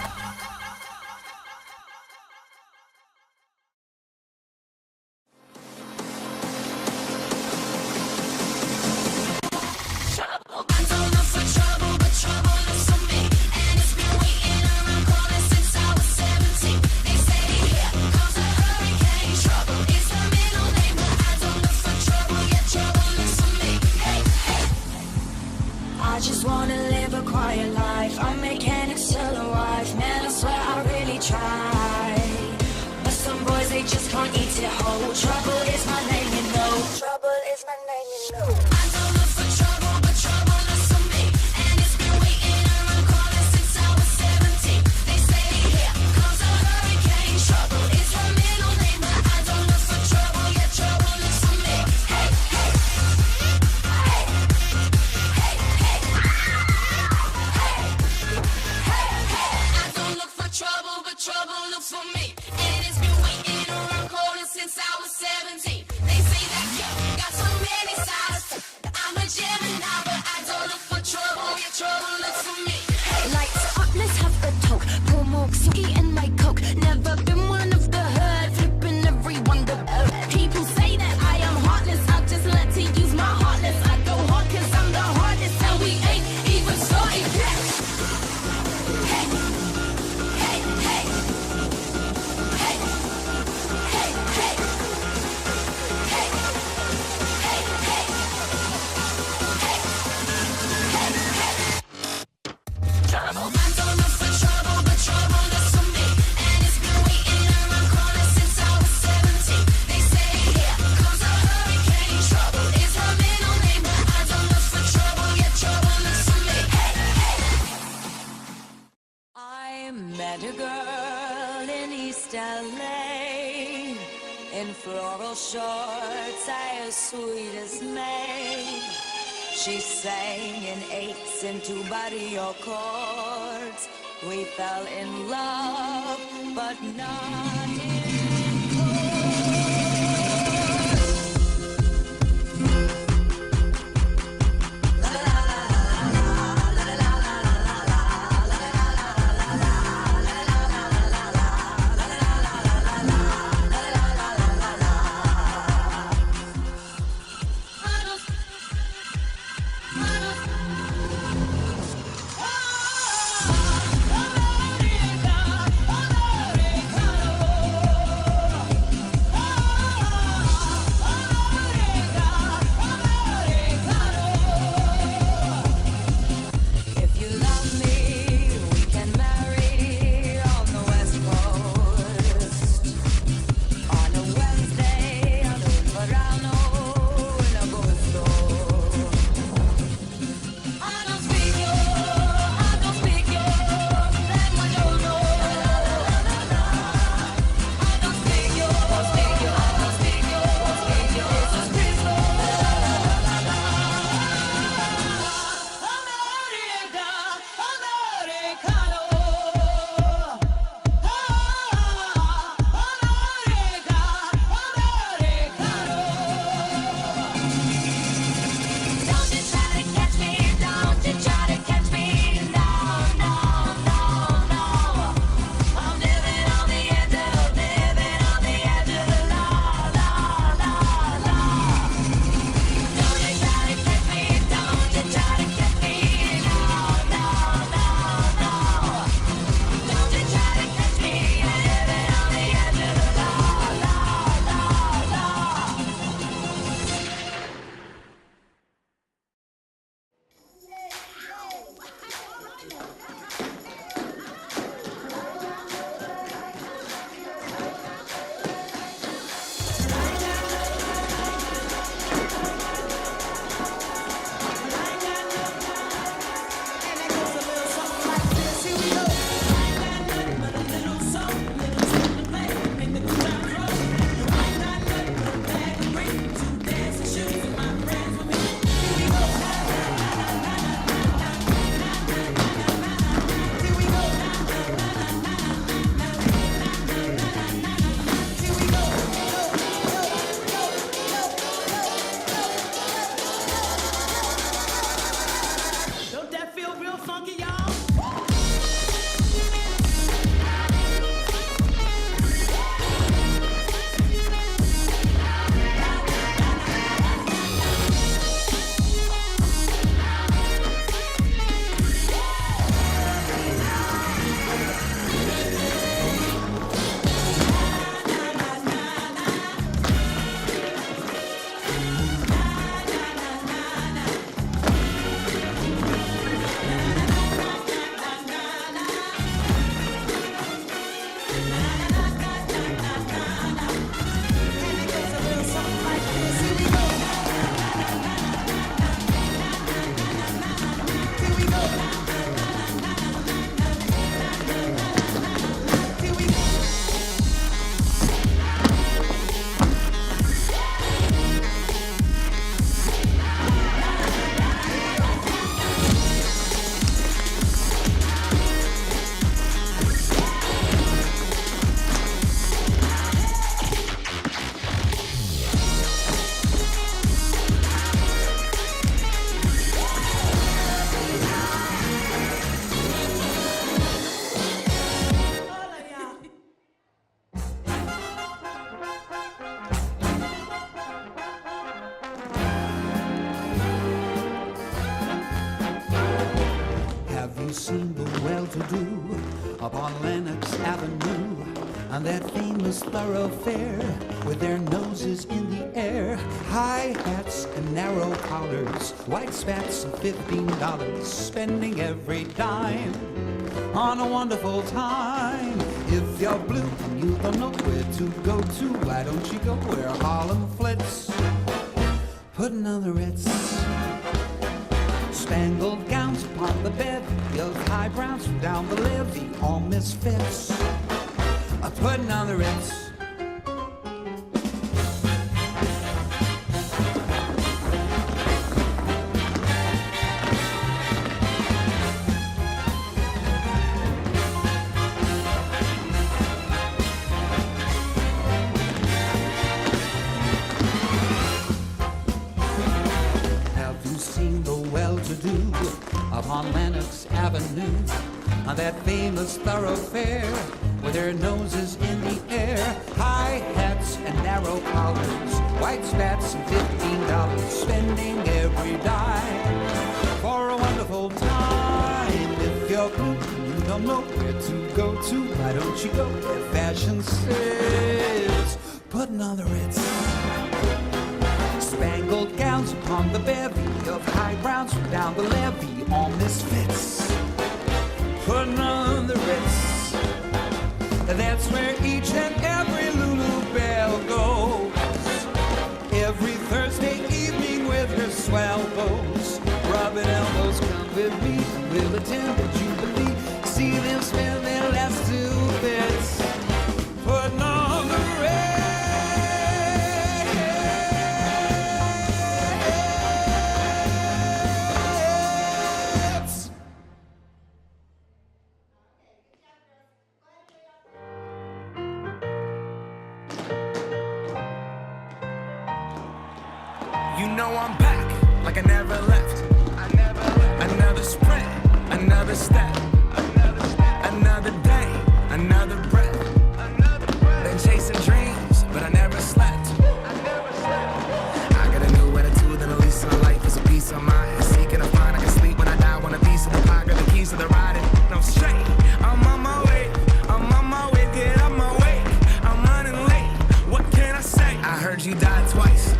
I don't look for trouble, but trouble looks for me. And it's been waiting around corners since I was 17. They say here comes a hurricane. Trouble is the middle name, but I don't look for trouble, yet trouble looks for me. Hey, hey. I just wanna live a quiet life. I'm mechanics till a wife. Man, I swear I really try. But some boys, they just can't eat it whole. Trouble is my name, you know. Trouble is my name, you know. I don't look for trouble, but trouble looks for me. And it's been waiting around corners since I was 17. They say here comes a hurricane. Trouble is her middle name, but I don't look for trouble, yet trouble looks for me. Hey, hey. Hey, hey, hey. Hey, hey. I don't look for trouble, but trouble looks for me. And it's been waiting around corners since I was 17. They say that you got so many sides. I'm a Gemini, but I don't look for trouble, yet trouble looks for me. Hey, lights up, let's have a talk. Pour more Suki in my Coke. Never been one of the hood, flipping everyone the people say that I am heartless. I'll just let to use my heartless. I go hard cause I'm the hardest, and we ain't even started yet. Hey, hey, hey. Hey, hey, hey. Hey, hey, hey. Trouble. I don't look for trouble, but trouble looks for me. And it's been waiting around corners since I was 17. They say here comes a hurricane. Trouble is her middle name, but I don't look for trouble, yet trouble looks for me. Hey, hey. I met a girl in East LA in floral shorts, as sweet as May. She sang in eighths and two barrio chords. We fell in love, but not in America, America. to do up on Lenox Avenue, on that famous thoroughfare with their noses in the air, high hats and narrow collars, white spats of $15, spending every dime on a wonderful time. If you're blue and you don't know where to go to, why don't you go where Harlem flits, putting on the Ritz. Spangled gowns upon the bevy of high browns from down the levee, all misfits, putting on the Ritz. Up on Lenox Avenue, on that famous thoroughfare, with their noses in the air, high hats and narrow collars, white spats and $15, spending every dime for a wonderful time. If you're blue and you don't know where to go to, why don't you go where fashion sits, putting on the Ritz. Spangled gowns upon the bevy of high browns from down the levee, all misfits, putting on the Ritz. That's where each and every Lulu Belle goes, every Thursday evening with her swell bows, rubbing elbows. Come with me, we'll attend the Jubilee, see them spend their last 2 bits, putting on the Ritz. You know I'm back, like I never left. Another sprint, another step. Another day, another breath. Been chasing dreams, but I never slept. I got a new attitude and a lease on life is a piece of mind. Seeking a find I can sleep when I die. Want a piece of the pie, got the keys to the ride. And I'm straight, I'm on my way. Get up my way. I'm running late, what can I say? I heard you died twice.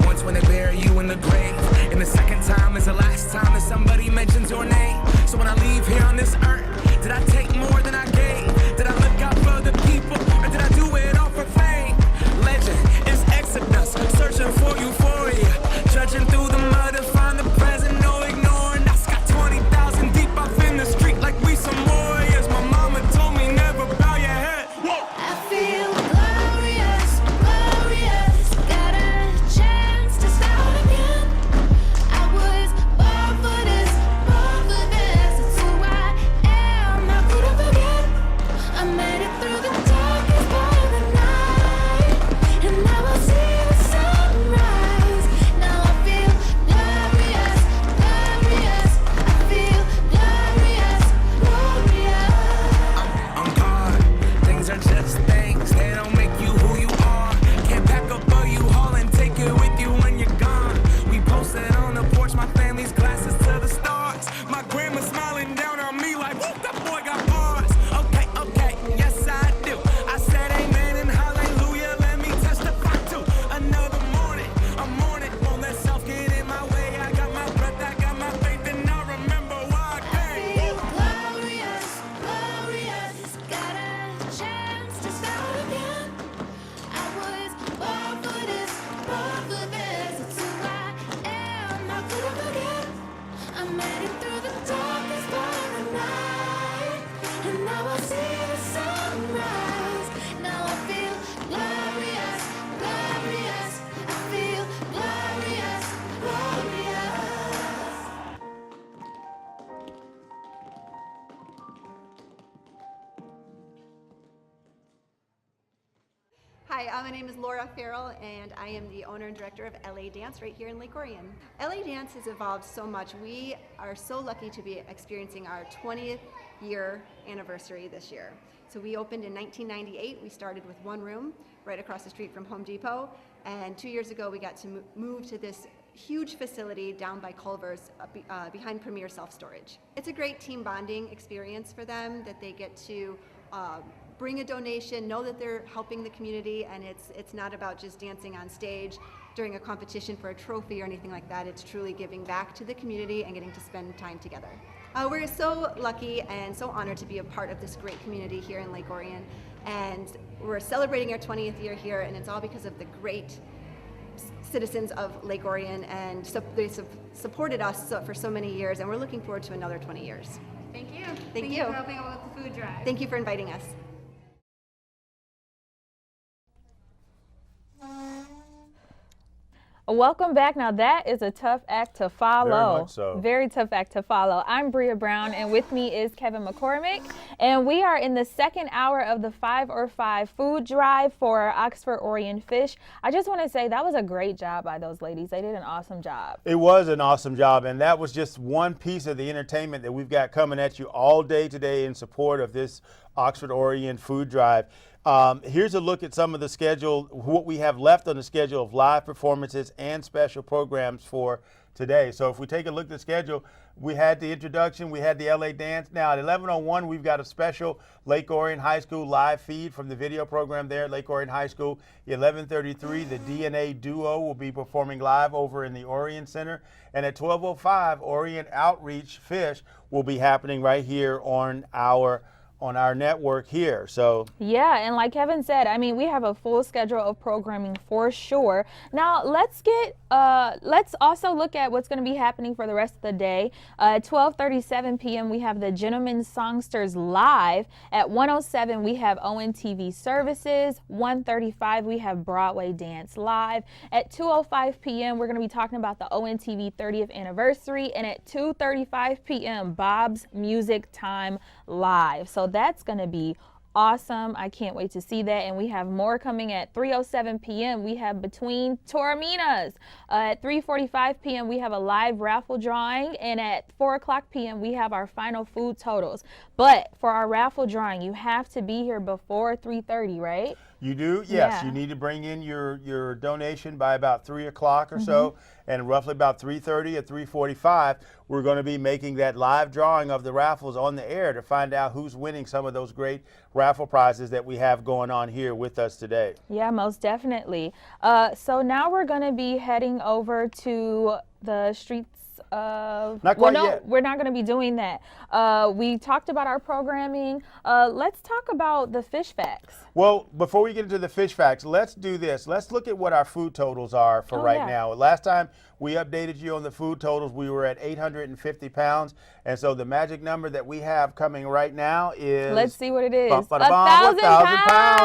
Once when they bury you in the grave, and the second time is the last time that somebody mentions your name. So when I leave here on this earth, did I take more than I gave? Did I look out for the people, or did I do it all for fame? Legend is Exodus, searching for euphoria, trudging through the mud to find the present, no ignoring. I got 20,000 deep off in the street like we some warriors. My mama told me never bow your head. Whoa. I feel glorious, glorious. Got a chance to start again. I was born for this, born for this. It's who I am, not good to forget. I made it through the darkest part of the night, and now I see the sunrise. Now I feel glorious, glorious. I feel glorious, glorious. On guard, things are just things, they don't make you who you are. Can't pack up a U-Haul and take it with you when you're gone. We posted on the porch, my family's glasses to the stars. My grandma smiling down on me like, whoop, that boy got bars. Okay, yes I do. I said amen and hallelujah, let me testify to another morning. A morning, won't let self get in my way. I got my breath, I got my faith, and I remember why I came. Feel glorious, glorious. Got a chance to start again. I was born for this, born for this. It's who I am, not good to forget. I made it through the darkest part of the night, and now I see the sunrise. Now I feel glorious, glorious. I feel glorious, glorious. Hi, my name is Laura Farrell, and I am the owner and director of LA Dance right here in Lake Orion. LA Dance has evolved so much. We are so lucky to be experiencing our 20th year anniversary this year. So we opened in 1998. We started with one room right across the street from Home Depot, and 2 years ago we got to move to this huge facility down by Culver's behind Premier Self Storage. It's a great team bonding experience for them that they get to bring a donation, know that they're helping the community, and it's not about just dancing on stage during a competition for a trophy or anything like that. It's truly giving back to the community and getting to spend time together. We're so lucky and so honored to be a part of this great community here in Lake Orion, and we're celebrating our 20th year here, and it's all because of the great citizens of Lake Orion, and they supported us for so many years, and we're looking forward to another 20 years. Thank you. Thank you for helping out with the food drive. Thank you for inviting us. Welcome back. Now that is a tough act to follow. Very much so. Very tough act to follow. I'm Bria Brown, and with me is Kevin McCormick, and we are in the second hour of the 5 or 5 food drive for Oxford Orion Fish. I just want to say that was a great job by those ladies. They did an awesome job. It was an awesome job, and that was just one piece of the entertainment that we've got coming at you all day today in support of this Oxford Orion food drive. Here's a look at some of the schedule, what we have left on the schedule of live performances and special programs for today. So if we take a look at the schedule, we had the introduction, we had the LA Dance. Now at 11:01, we've got a special Lake Orion High School live feed from the video program there at Lake Orion High School. 11:33, the DNA Duo will be performing live over in the Orion Center. And at 12:05, Orion Outreach Fish will be happening right here on our network here. So yeah, and like Kevin said, I mean, we have a full schedule of programming for sure. Now let's also look at what's going to be happening for the rest of the day. At 12:37 p.m. we have the Gentlemen Songsters live. At 1:07 we have ONTV services. 1:35 we have Broadway Dance live. At 2:05 p.m. we're going to be talking about the ONTV 30th anniversary, and at 2:35 p.m. Bob's Music Time live. So that's going to be awesome. I can't wait to see that. And we have more coming at 3:07 p.m. We have Between Toraminas. At 3:45 p.m. we have a live raffle drawing. And at 4 o'clock p.m. we have our final food totals. But for our raffle drawing, you have to be here before 3:30, right? You do? Yes. Yeah. You need to bring in your donation by about 3 o'clock or so. And roughly about 3:30 or 3:45, we're going to be making that live drawing of the raffles on the air to find out who's winning some of those great raffle prizes that we have going on here with us today. Yeah, most definitely. So now we're going to be heading over to the streets of... Not quite yet. We're not going to be doing that. We talked about our programming. Let's talk about the fish facts. Well, before we get into the fish facts, let's do this. Let's look at what our food totals are for now. Last time we updated you on the food totals, we were at 850 pounds. And so the magic number that we have coming right now is... Let's see what it is. 1,000 pounds.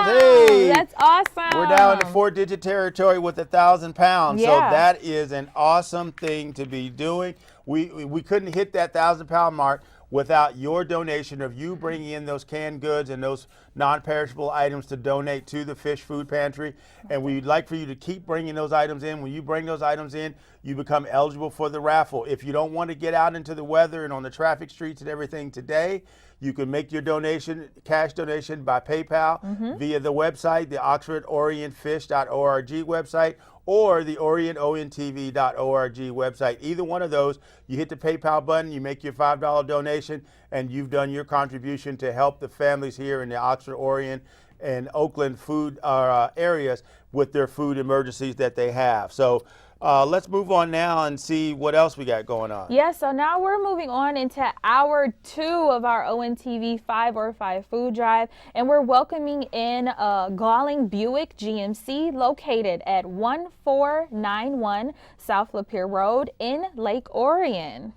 Hey! That's awesome. We're down in the 4-digit territory with 1,000 pounds. Yeah. So that is an awesome thing to be doing. We couldn't hit that 1,000-pound mark without your donation, of you bringing in those canned goods and those non-perishable items to donate to the Fish Food Pantry. And we'd like for you to keep bringing those items in. When you bring those items in, you become eligible for the raffle. If you don't want to get out into the weather and on the traffic streets and everything today, you can make your donation, cash donation, by PayPal via the website, the OxfordOrionFish.org website, or the OrionONTV.org website. Either one of those, you hit the PayPal button, you make your $5 donation, and you've done your contribution to help the families here in the Oxford, Orion, and Oakland food areas with their food emergencies that they have. So let's move on now and see what else we got going on. Yeah, so now we're moving on into hour 2 of our ONTV 5 or 5 food drive, and we're welcoming in Galling Buick GMC, located at 1491 South Lapeer Road in Lake Orion.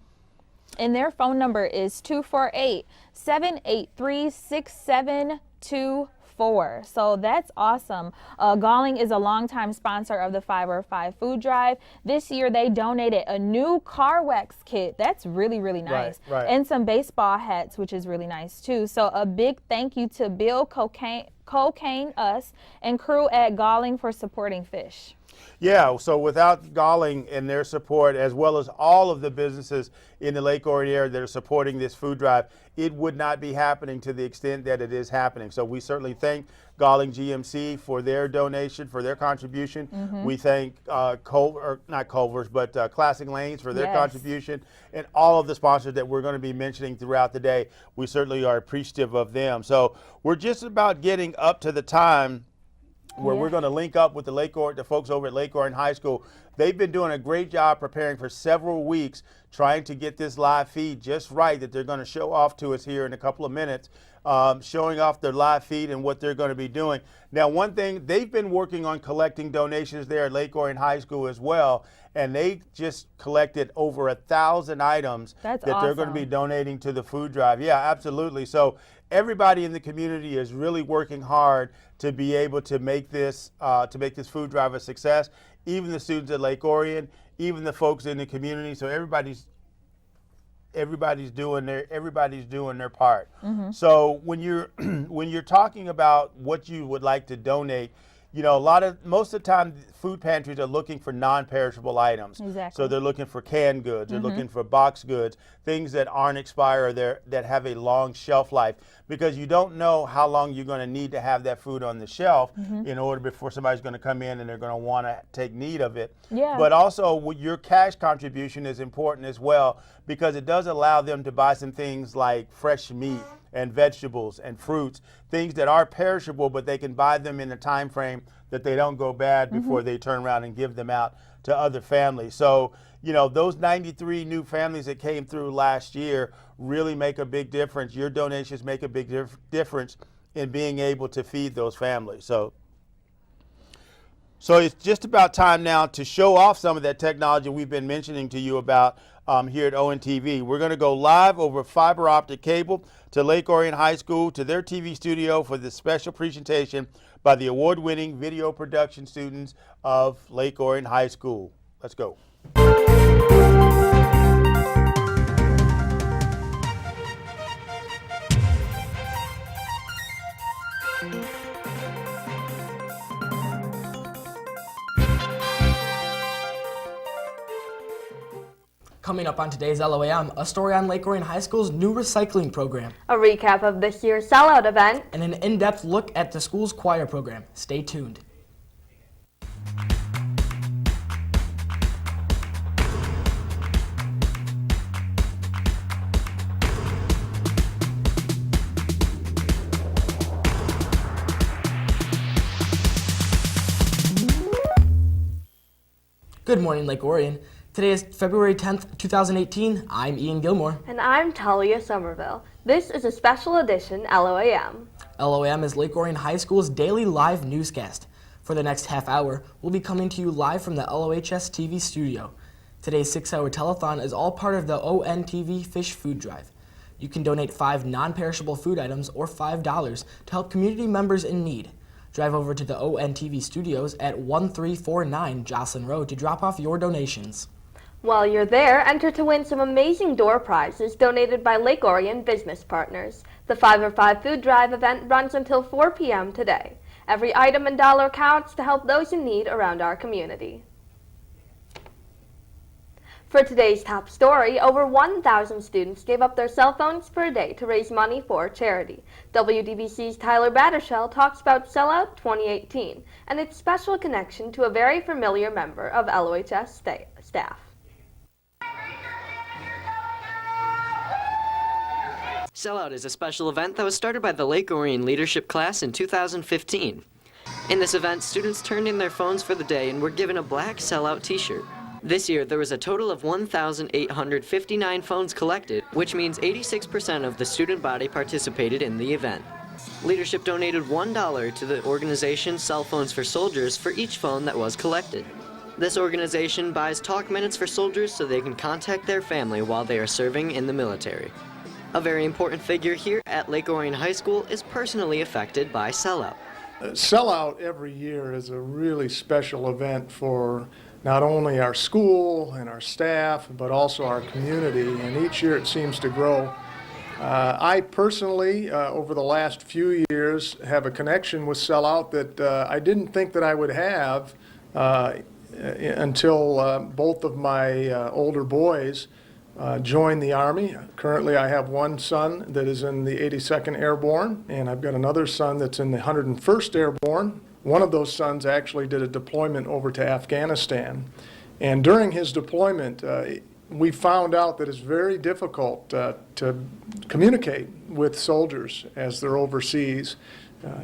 And their phone number is 248-783-6724. So that's awesome. Galling is a longtime sponsor of the 5 or 5 food drive. This year they donated a new car wax kit. That's really, really nice. Right. And some baseball hats, which is really nice too. So a big thank you to Bill Cocaine Us and crew at Galling for supporting fish. Yeah, so without Galling and their support, as well as all of the businesses in the Lake Orion area that are supporting this food drive, it would not be happening to the extent that it is happening. So we certainly thank Galling GMC for their donation, for their contribution. We thank not Culver's, but Classic Lanes for their Yes. contribution, and all of the sponsors that we're going to be mentioning throughout the day. We certainly are appreciative of them. So we're just about getting up to the time where we're going to link up with the folks over at Lake Orion High School. They've been doing a great job preparing for several weeks, trying to get this live feed just right that they're going to show off to us here in a couple of minutes, showing off their live feed and what they're going to be doing. Now, one thing, they've been working on collecting donations there at Lake Orion High School as well, and they just collected over 1,000 items that they're going to be donating to the food drive. Yeah, absolutely. So everybody in the community is really working hard to be able to make this food drive a success. Even the students at Lake Orion, even the folks in the community. So everybody's doing their part. So when you're talking about what you would like to donate, you know, most of the time food pantries are looking for non-perishable items. Exactly. So they're looking for canned goods, they're looking for box goods, things that aren't expired or that have a long shelf life, because you don't know how long you're going to need to have that food on the shelf in order before somebody's going to come in and they're going to want to take need of it. Yeah. But also your cash contribution is important as well, because it does allow them to buy some things like fresh meat and vegetables and fruits, things that are perishable, but they can buy them in a time frame that they don't go bad before they turn around and give them out to other families. So, you know, those 93 new families that came through last year really make a big difference. Your donations make a big difference in being able to feed those families. So it's just about time now to show off some of that technology we've been mentioning to you about here at ONTV. We're going to go live over fiber optic cable to Lake Orion High School, to their TV studio for this special presentation by the award-winning video production students of Lake Orion High School. Let's go. Coming up on today's LOAM, a story on Lake Orion High School's new recycling program, a recap of this year's sellout event, and an in-depth look at the school's choir program. Stay tuned. Good morning, Lake Orion. Today is February 10th, 2018. I'm Ian Gilmore. and I'm Talia Somerville. This is a special edition LOAM. LOAM is Lake Orion High School's daily live newscast. For the next half hour, we'll be coming to you live from the LOHS TV studio. Today's 6-hour telethon is all part of the ONTV Fish Food Drive. You can donate 5 non-perishable food items or $5 to help community members in need. Drive over to the ONTV studios at 1349 Jocelyn Road to drop off your donations. While you're there, enter to win some amazing door prizes donated by Lake Orion business partners. The 5 or 5 food drive event runs until 4 p.m. today. Every item and dollar counts to help those in need around our community. For today's top story, over 1,000 students gave up their cell phones for a day to raise money for charity. WDBC's Tyler Battershell talks about Sellout 2018 and its special connection to a very familiar member of LOHS staff. Sellout is a special event that was started by the Lake Orion leadership class in 2015. In this event, students turned in their phones for the day and were given a black Sellout t-shirt. This year, there was a total of 1,859 phones collected, which means 86% of the student body participated in the event. Leadership donated $1 to the organization Cell Phones for Soldiers for each phone that was collected. This organization buys talk minutes for soldiers so they can contact their family while they are serving in the military. A very important figure here at Lake Orion High School is personally affected by Sellout. Sellout every year is a really special event for not only our school and our staff, but also our community, and each year it seems to grow. I personally, over the last few years, have a connection with Sellout that I didn't think that I would have until both of my older boys join the Army. Currently, I have one son that is in the 82nd Airborne, and I've got another son that's in the 101st Airborne. One of those sons actually did a deployment over to Afghanistan. And during his deployment, we found out that it's very difficult to communicate with soldiers as they're overseas.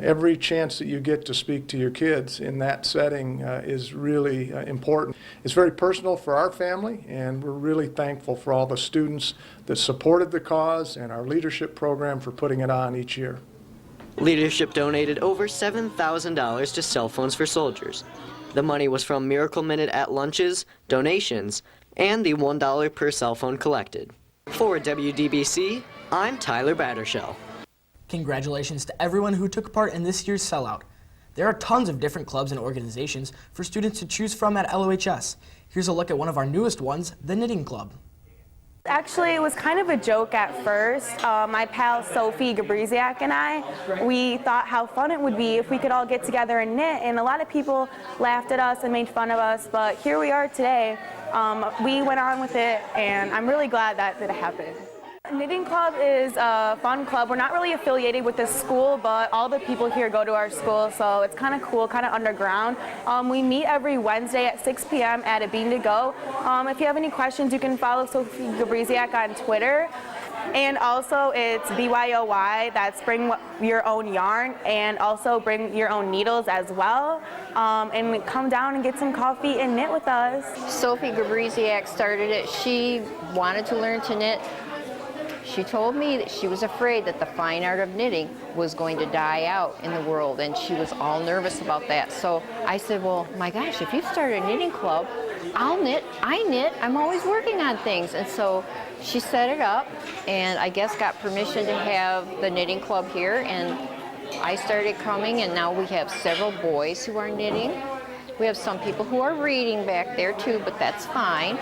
Every chance that you get to speak to your kids in that setting is really important. It's very personal for our family, and we're really thankful for all the students that supported the cause and our leadership program for putting it on each year. Leadership donated over $7,000 to cell phones for soldiers. The money was from Miracle Minute at lunches, donations, and the $1 per cell phone collected. For WDBC, I'm Tyler Battershell. Congratulations to everyone who took part in this year's sellout. There are tons of different clubs and organizations for students to choose from at LOHS. Here's a look at one of our newest ones, the Knitting Club. Actually, it was kind of a joke at first. My pal Sophie Gabriziak and I, we thought how fun it would be if we could all get together and knit, and a lot of people laughed at us and made fun of us, but here we are today. We went on with it, and I'm really glad that it happened. Knitting Club is a fun club. We're not really affiliated with this school, but all the people here go to our school, so it's kind of cool, kind of underground. We meet every Wednesday at 6 p.m. at A Bean to Go. If you have any questions, you can follow Sophie Gabriziak on Twitter. And also it's BYOY, that's bring your own yarn, and also bring your own needles as well. And come down and get some coffee and knit with us. Sophie Gabriziak started it. She wanted to learn to knit. She told me that she was afraid that the fine art of knitting was going to die out in the world, and she was all nervous about that. So I said, well, my gosh, if you start a knitting club, I'll knit, I knit, I'm always working on things. And so she set it up, and I guess got permission to have the knitting club here, and I started coming, and now we have several boys who are knitting. We have some people who are reading back there too, but that's fine.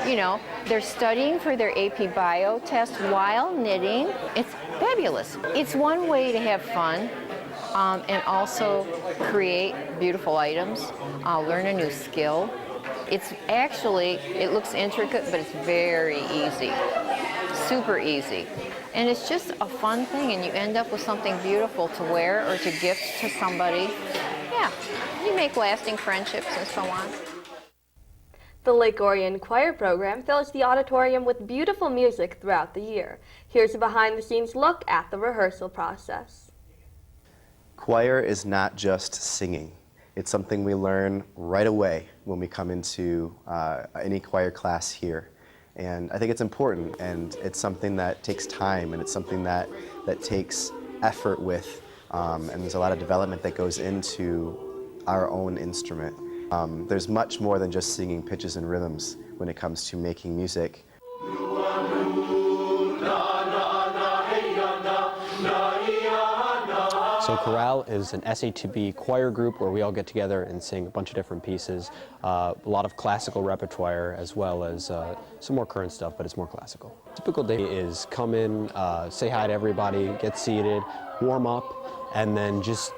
You know, they're studying for their AP Bio test while knitting. It's fabulous. It's one way to have fun and also create beautiful items, learn a new skill. It's actually, it looks intricate, but it's very easy, super easy. And it's just a fun thing, and you end up with something beautiful to wear or to gift to somebody. Yeah, you make lasting friendships and so on. The Lake Orion Choir program fills the auditorium with beautiful music throughout the year. Here's a behind-the-scenes look at the rehearsal process. Choir is not just singing. It's something we learn right away when we come into any choir class here. And I think it's important, and it's something that takes time, and it's something that takes effort with, and there's a lot of development that goes into our own instrument. There's much more than just singing pitches and rhythms when it comes to making music. So chorale is an SATB choir group where we all get together and sing a bunch of different pieces, a lot of classical repertoire as well as some more current stuff, but it's more classical. Typical day is come in, say hi to everybody, get seated, warm up, and then just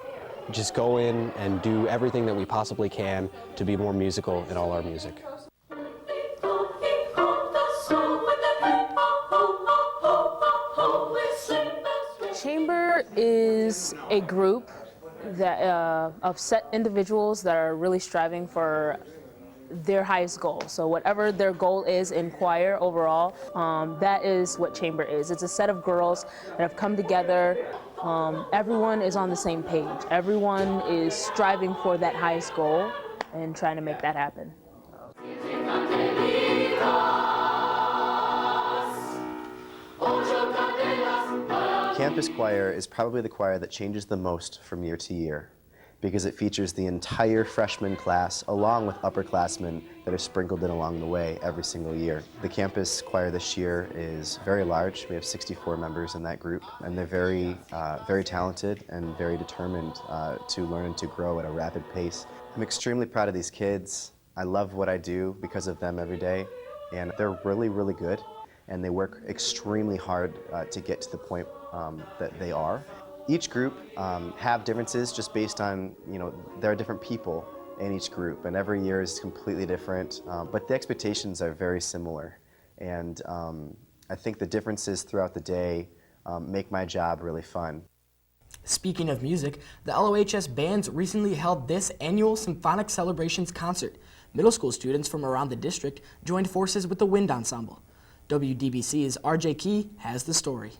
go in and do everything that we possibly can to be more musical in all our music. Chamber is a group that, of set individuals that are really striving for their highest goal. So whatever their goal is in choir overall, that is what Chamber is. It's a set of girls that have come together. Everyone is on the same page. Everyone is striving for that highest goal and trying to make that happen. Campus choir is probably the choir that changes the most from year to year because it features the entire freshman class along with upperclassmen that are sprinkled in along the way every single year. The campus choir this year is very large. We have 64 members in that group, and they're very talented and very determined to learn and to grow at a rapid pace. I'm extremely proud of these kids. I love what I do because of them every day, and they're really, really good, and they work extremely hard to get to the point that they are. Each group have differences just based on, there are different people in each group, and every year is completely different, but the expectations are very similar. And I think the differences throughout the day make my job really fun. Speaking of music, the LOHS bands recently held this annual Symphonic Celebrations concert. Middle school students from around the district joined forces with the Wind Ensemble. WDBC's RJ Key has the story.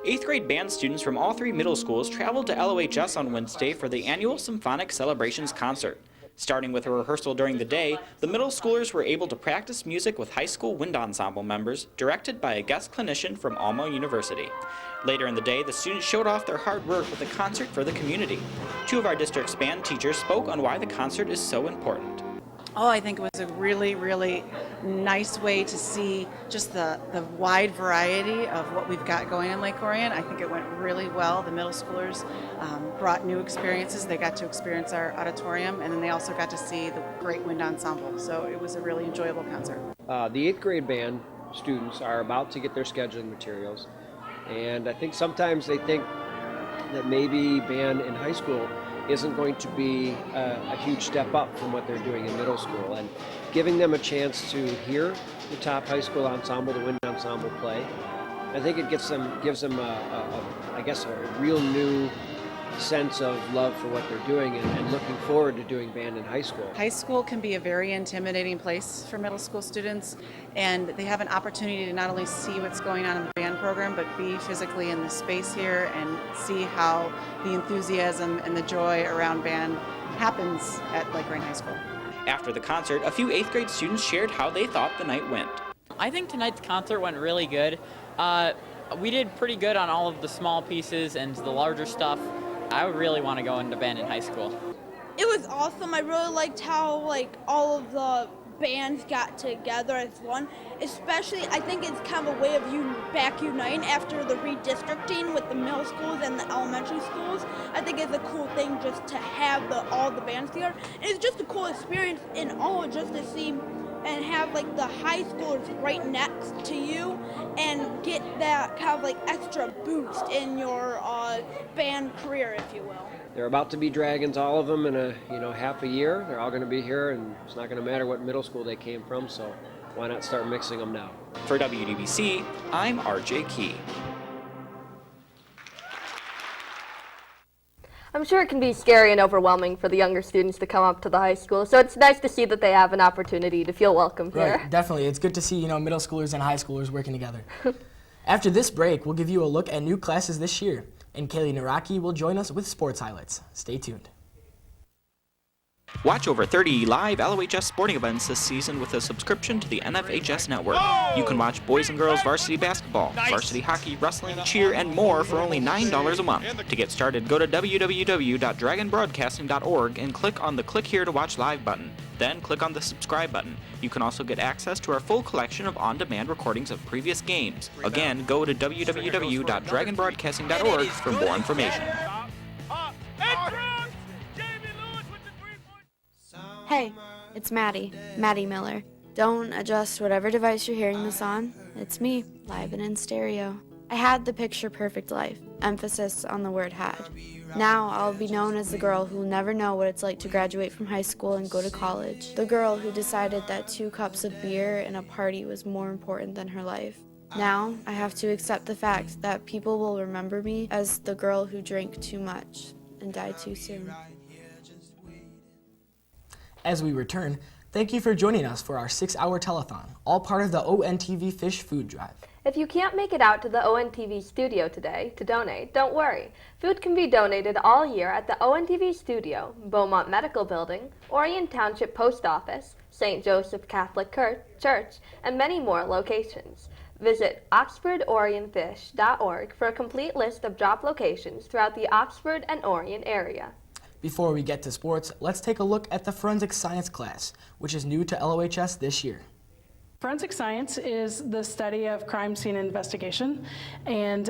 8th grade band students from all 3 middle schools traveled to LOHS on Wednesday for the annual Symphonic Celebrations concert. Starting with a rehearsal during the day, the middle schoolers were able to practice music with high school wind ensemble members, directed by a guest clinician from Alma University. Later in the day, the students showed off their hard work with a concert for the community. 2 of our district's band teachers spoke on why the concert is so important. Oh, I think it was a really, really nice way to see just the wide variety of what we've got going in Lake Orion. I think it went really well. The middle schoolers brought new experiences. They got to experience our auditorium, and then they also got to see the great wind ensemble. So it was a really enjoyable concert. The 8th grade band students are about to get their scheduling materials, and I think sometimes they think that maybe band in high school isn't going to be a huge step up from what they're doing in middle school, and giving them a chance to hear the top high school ensemble, the wind ensemble play, I think it gives them I guess a real new sense of love for what they're doing and looking forward to doing band in high school. High school can be a very intimidating place for middle school students, and they have an opportunity to not only see what's going on in the band program, but be physically in the space here and see how the enthusiasm and the joy around band happens at Lake Orion High School. After the concert, a few 8th grade students shared how they thought the night went. I think tonight's concert went really good. We did pretty good on all of the small pieces and the larger stuff. I would really want to go into band in high school. It was awesome. I really liked how all of the bands got together as one. Especially, I think it's kind of a way of uniting after the redistricting with the middle schools and the elementary schools. I think it's a cool thing just to have all the bands together. And it's just a cool experience in all, just to see and have the high schoolers right next to you and get that kind of extra boost in your band career, if you will. They're about to be dragons, all of them, in a half a year. They're all going to be here, and it's not going to matter what middle school they came from, so why not start mixing them now? For WDBC, I'm RJ Key. I'm sure it can be scary and overwhelming for the younger students to come up to the high school, so it's nice to see that they have an opportunity to feel welcome here. Right, definitely. It's good to see, middle schoolers and high schoolers working together. After this break, we'll give you a look at new classes this year, and Kaylee Naraki will join us with sports highlights. Stay tuned. Watch over 30 live LOHS sporting events this season with a subscription to the NFHS network. You can watch boys and girls varsity basketball, varsity hockey, wrestling, cheer, and more for only $9 a month. To get started, go to www.dragonbroadcasting.org and click on the Click Here to Watch Live button. Then click on the subscribe button. You can also get access to our full collection of on-demand recordings of previous games. Again, go to www.dragonbroadcasting.org for more information. Hey, it's Maddie Miller. Don't adjust whatever device you're hearing this on. It's me, live and in stereo. I had the picture-perfect life, emphasis on the word had. Now I'll be known as the girl who'll never know what it's like to graduate from high school and go to college. The girl who decided that 2 cups of beer and a party was more important than her life. Now I have to accept the fact that people will remember me as the girl who drank too much and died too soon. As we return, thank you for joining us for our 6-hour telethon, all part of the ONTV Fish Food Drive. If you can't make it out to the ONTV studio today to donate, don't worry. Food can be donated all year at the ONTV studio, Beaumont Medical Building, Orion Township Post Office, St. Joseph Catholic Church, and many more locations. Visit OxfordOrionFish.org for a complete list of drop locations throughout the Oxford and Orion area. Before we get to sports, let's take a look at the Forensic Science class, which is new to LOHS this year. Forensic science is the study of crime scene investigation, and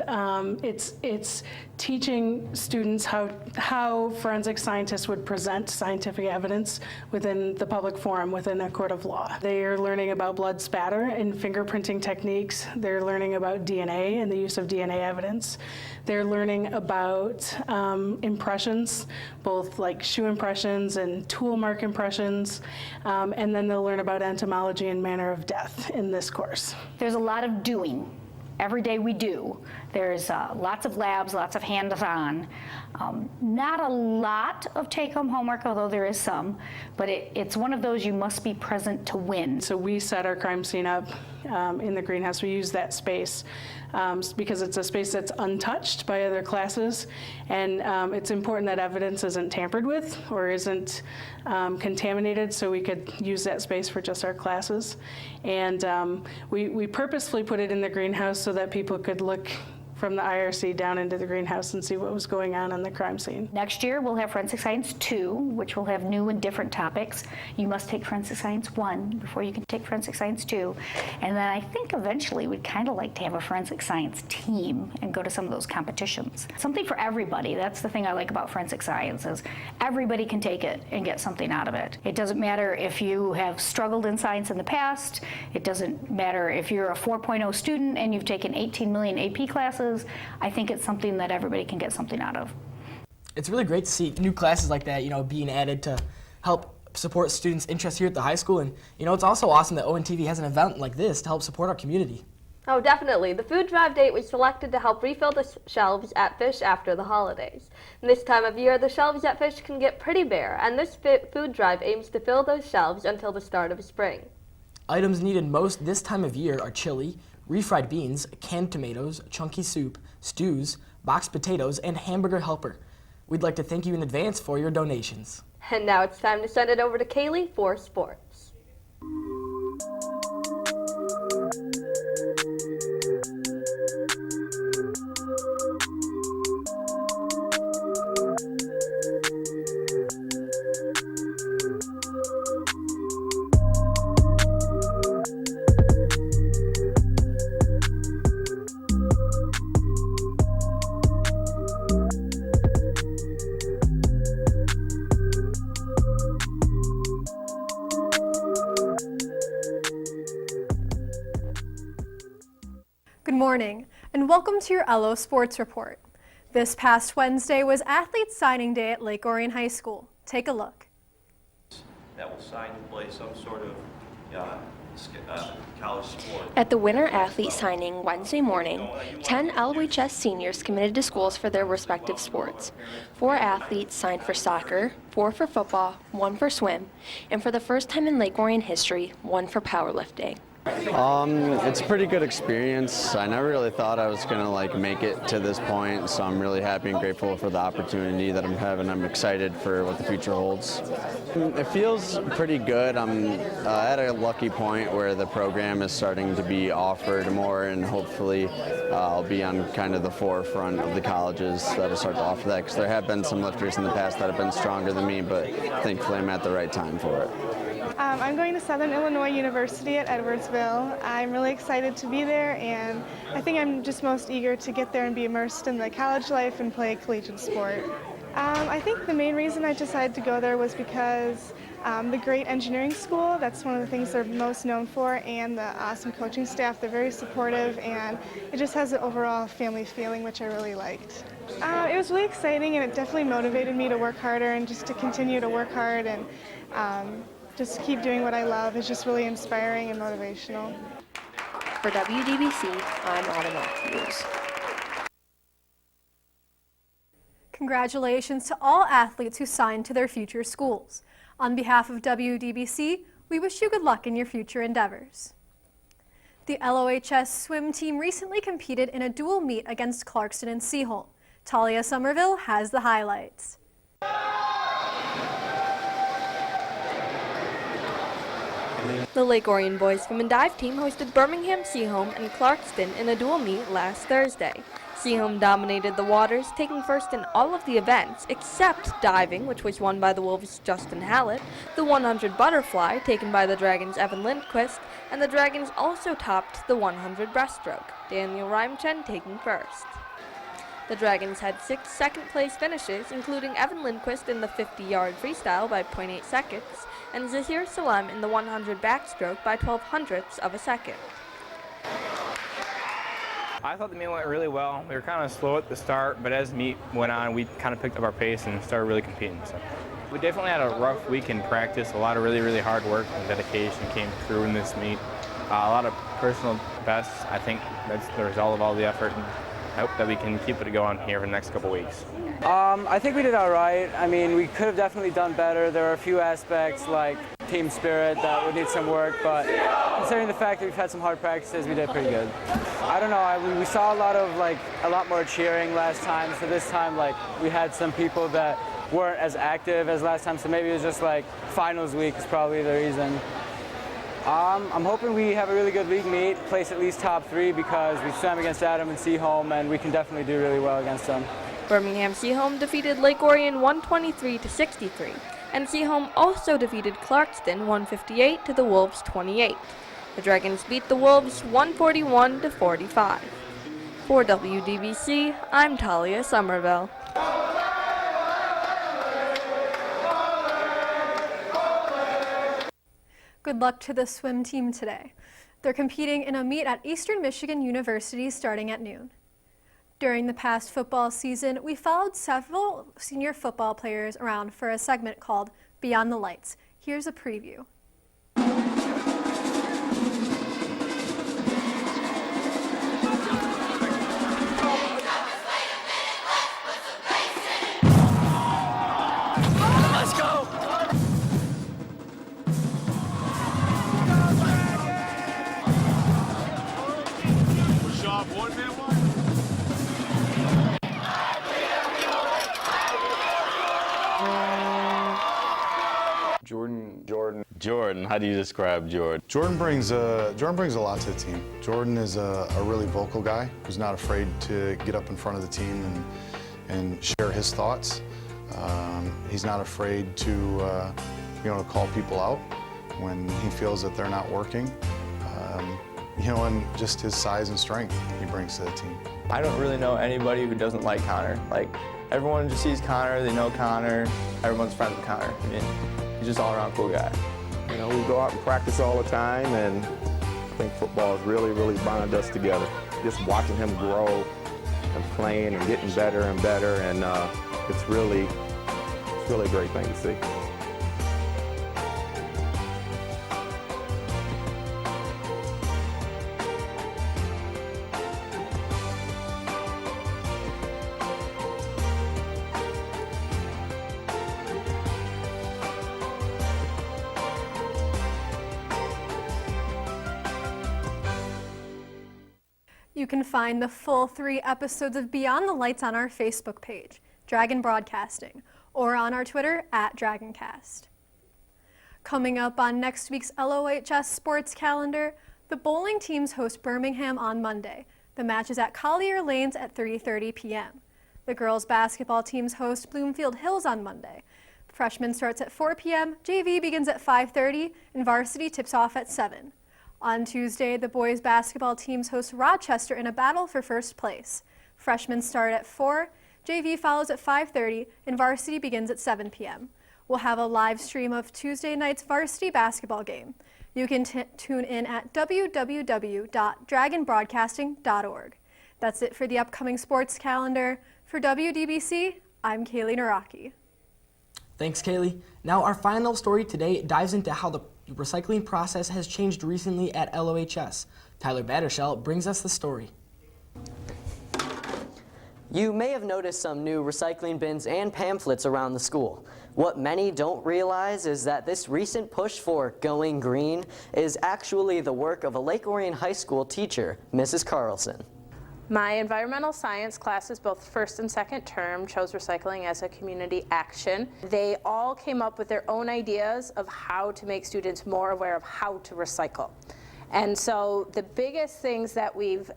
it's teaching students how forensic scientists would present scientific evidence within the public forum, within a court of law. They are learning about blood spatter and fingerprinting techniques. They're learning about DNA and the use of DNA evidence. They're learning about impressions, both like shoe impressions and tool mark impressions, and then they'll learn about entomology and manner of death. math in this course. There's a lot of doing. Every day we do. There's lots of labs, lots of hands-on. Not a lot of take-home homework, although there is some, but it's one of those you must be present to win. So we set our crime scene up in the greenhouse. We use that space because it's a space that's untouched by other classes, and it's important that evidence isn't tampered with or isn't contaminated, so we could use that space for just our classes. And we purposefully put it in the greenhouse so that people could look from the IRC down into the greenhouse and see what was going on the crime scene. Next year, we'll have Forensic Science 2, which will have new and different topics. You must take Forensic Science 1 before you can take Forensic Science 2. And then I think eventually we'd kind of like to have a Forensic Science team and go to some of those competitions. Something for everybody. That's the thing I like about Forensic Science is everybody can take it and get something out of it. It doesn't matter if you have struggled in science in the past. It doesn't matter if you're a 4.0 student and you've taken 18 million AP classes. I think it's something that everybody can get something out of. It's really great to see new classes like that, being added to help support students' interest here at the high school. And, it's also awesome that ONTV has an event like this to help support our community. Oh, definitely. The food drive date was selected to help refill the shelves at Fish after the holidays. And this time of year, the shelves at Fish can get pretty bare, and this food drive aims to fill those shelves until the start of spring. Items needed most this time of year are chili, refried beans, canned tomatoes, chunky soup, stews, boxed potatoes, and hamburger helper. We'd like to thank you in advance for your donations. And now it's time to send it over to Kaylee for sports. Good morning, and welcome to your LO Sports Report. This past Wednesday was Athletes Signing Day at Lake Orion High School. Take a look. That will sign to play some sort of college sport. At the winter athlete signing Wednesday morning, 10 LOHS seniors committed to schools for their respective sports. 4 athletes signed for soccer, 4 for football, 1 for swim, and for the first time in Lake Orion history, 1 for powerlifting. It's a pretty good experience. I never really thought I was gonna make it to this point, so I'm really happy and grateful for the opportunity that I'm having. I'm excited for what the future holds. It feels pretty good. I'm at a lucky point where the program is starting to be offered more, and hopefully I'll be on kind of the forefront of the colleges that will start to offer that, because there have been some lifters in the past that have been stronger than me, but thankfully I'm at the right time for it. I'm going to Southern Illinois University at Edwardsville. I'm really excited to be there, and I think I'm just most eager to get there and be immersed in the college life and play collegiate sport. I think the main reason I decided to go there was because the great engineering school, that's one of the things they're most known for, and the awesome coaching staff. They're very supportive, and it just has an overall family feeling, which I really liked. It was really exciting, and it definitely motivated me to work harder and just to continue to work hard and just keep doing what I love. Is just really inspiring and motivational. For WDBC, I'm Autumn Matthews. Congratulations to all athletes who signed to their future schools. On behalf of WDBC, we wish you good luck in your future endeavors. The LOHS swim team recently competed in a dual meet against Clarkston and Seaholm. Talia Somerville has the highlights. The Lake Orion boys swim and dive team hosted Birmingham, Seaholm, and Clarkston in a dual meet last Thursday. Seaholm dominated the waters, taking first in all of the events, except diving, which was won by the Wolves' Justin Hallett, the 100 butterfly, taken by the Dragons' Evan Lindquist, and the Dragons also topped the 100 breaststroke, Daniel Reimchen taking first. The Dragons had 6 second-place finishes, including Evan Lindquist in the 50-yard freestyle by 0.8 seconds, and Zahir Salem in the 100 backstroke by 0.12 of a second. I thought the meet went really well. We were kind of slow at the start, but as the meet went on, we kind of picked up our pace and started really competing. So we definitely had a rough week in practice. A lot of really, really hard work and dedication came through in this meet. A lot of personal bests. I think that's the result of all the effort, and I hope that we can keep it going here for the next couple weeks. I think we did all right. I mean, we could have definitely done better. There are a few aspects like team spirit that would need some work, but considering the fact that we've had some hard practices, we did pretty good. I don't know, we saw a lot more cheering last time, so this time we had some people that weren't as active as last time, so maybe it was just finals week is probably the reason. I'm hoping we have a really good league meet, place at least top 3 because we swam against Adam and Seaholm, and we can definitely do really well against them. Birmingham Seaholm defeated Lake Orion 123-63, and Seaholm also defeated Clarkston 158 to the Wolves 28. The Dragons beat the Wolves 141-45. For WDBC, I'm Talia Somerville. Good luck to the swim team today. They're competing in a meet at Eastern Michigan University starting at noon. During the past football season, we followed several senior football players around for a segment called Beyond the Lights. Here's a preview. Let's go! Jordan, how do you describe Jordan? Jordan brings a lot to the team. Jordan is a really vocal guy who's not afraid to get up in front of the team and share his thoughts. He's not afraid to to call people out when he feels that they're not working. And just his size and strength he brings to the team. I don't really know anybody who doesn't like Connor. Everyone just sees Connor, they know Connor, everyone's friends with Connor. I mean, he's just all around cool guy. We go out and practice all the time, and I think football has really, really bonded us together. Just watching him grow and playing and getting better and better, and it's really a great thing to see. You can find the full 3 episodes of Beyond the Lights on our Facebook page, Dragon Broadcasting, or on our Twitter @DragonCast. Coming up on next week's LOHS sports calendar, the bowling teams host Birmingham on Monday. The match is at Collier Lanes at 3:30 p.m. The girls basketball teams host Bloomfield Hills on Monday. Freshman starts at 4 p.m., JV begins at 5:30, and varsity tips off at 7. On Tuesday, the boys basketball teams host Rochester in a battle for first place. Freshmen start at 4, JV follows at 5:30, and varsity begins at 7 p.m. We'll have a live stream of Tuesday night's varsity basketball game. You can tune in at www.dragonbroadcasting.org. That's it for the upcoming sports calendar. For WDBC, I'm Kaylee Naraki. Thanks, Kaylee. Now, our final story today dives into how the recycling process has changed recently at LOHS. Tyler Battershell brings us the story. You may have noticed some new recycling bins and pamphlets around the school. What many don't realize is that this recent push for going green is actually the work of a Lake Orion High School teacher, Mrs. Carlson. My environmental science classes, both first and second term, chose recycling as a community action. They all came up with their own ideas of how to make students more aware of how to recycle. And so the biggest things that we've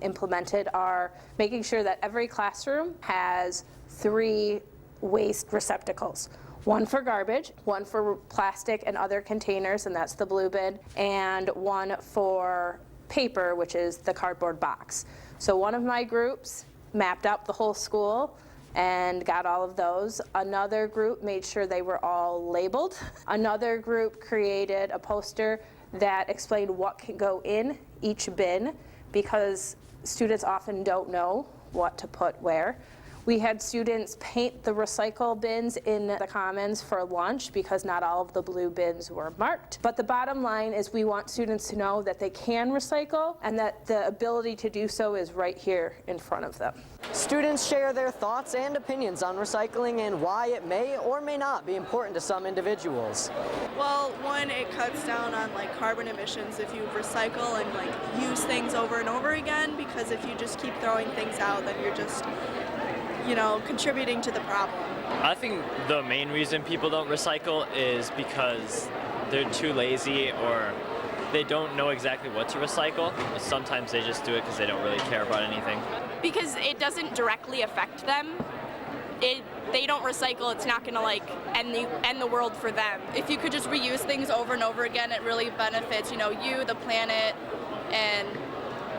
implemented are making sure that every classroom has 3 waste receptacles. One for garbage, one for plastic and other containers, and that's the blue bin, and one for paper, which is the cardboard box. So one of my groups mapped out the whole school and got all of those. Another group made sure they were all labeled. Another group created a poster that explained what can go in each bin because students often don't know what to put where. We had students paint the recycle bins in the commons for lunch because not all of the blue bins were marked. But the bottom line is we want students to know that they can recycle and that the ability to do so is right here in front of them. Students share their thoughts and opinions on recycling and why it may or may not be important to some individuals. Well, one, it cuts down on like carbon emissions if you recycle and like use things over and over again, because if you just keep throwing things out, then you're just, you know, contributing to the problem. I think the main reason people don't recycle is because they're too lazy or they don't know exactly what to recycle. Sometimes they just do it because they don't really care about anything. Because it doesn't directly affect them. They don't recycle, it's not gonna like end the world for them. If you could just reuse things over and over again, it really benefits, you know, you, the planet, and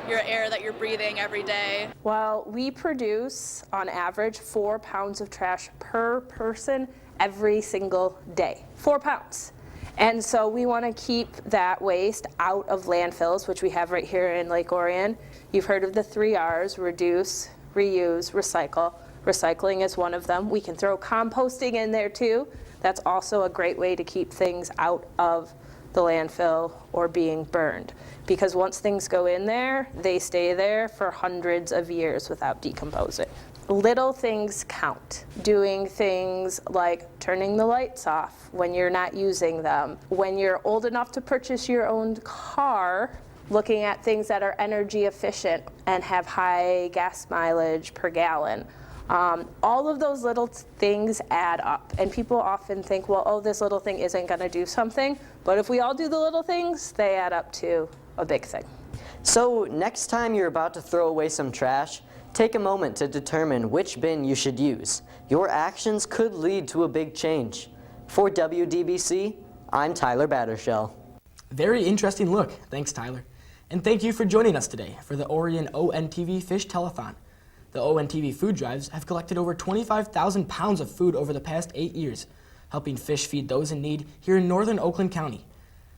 your air that you're breathing every day. Well, we produce on average 4 pounds of trash per person every single day. 4 pounds. And so we want to keep that waste out of landfills, which we have right here in Lake Orion. You've heard of the 3 R's: reduce, reuse, recycle. Recycling is one of them. We can throw composting in there too. That's also a great way to keep things out of the landfill or being burned. Because once things go in there, they stay there for hundreds of years without decomposing. Little things count. Doing things like turning the lights off when you're not using them. When you're old enough to purchase your own car, looking at things that are energy efficient and have high gas mileage per gallon. All of those little things add up, and people often think, well, oh, this little thing isn't going to do something, but if we all do the little things, they add up to a big thing. So next time you're about to throw away some trash, take a moment to determine which bin you should use. Your actions could lead to a big change. For WDBC, I'm Tyler Battershell. Very interesting look. Thanks, Tyler. And thank you for joining us today for the Orion ONTV Fish Telethon. The ONTV food drives have collected over 25,000 pounds of food over the past 8 years, helping fish feed those in need here in northern Oakland County.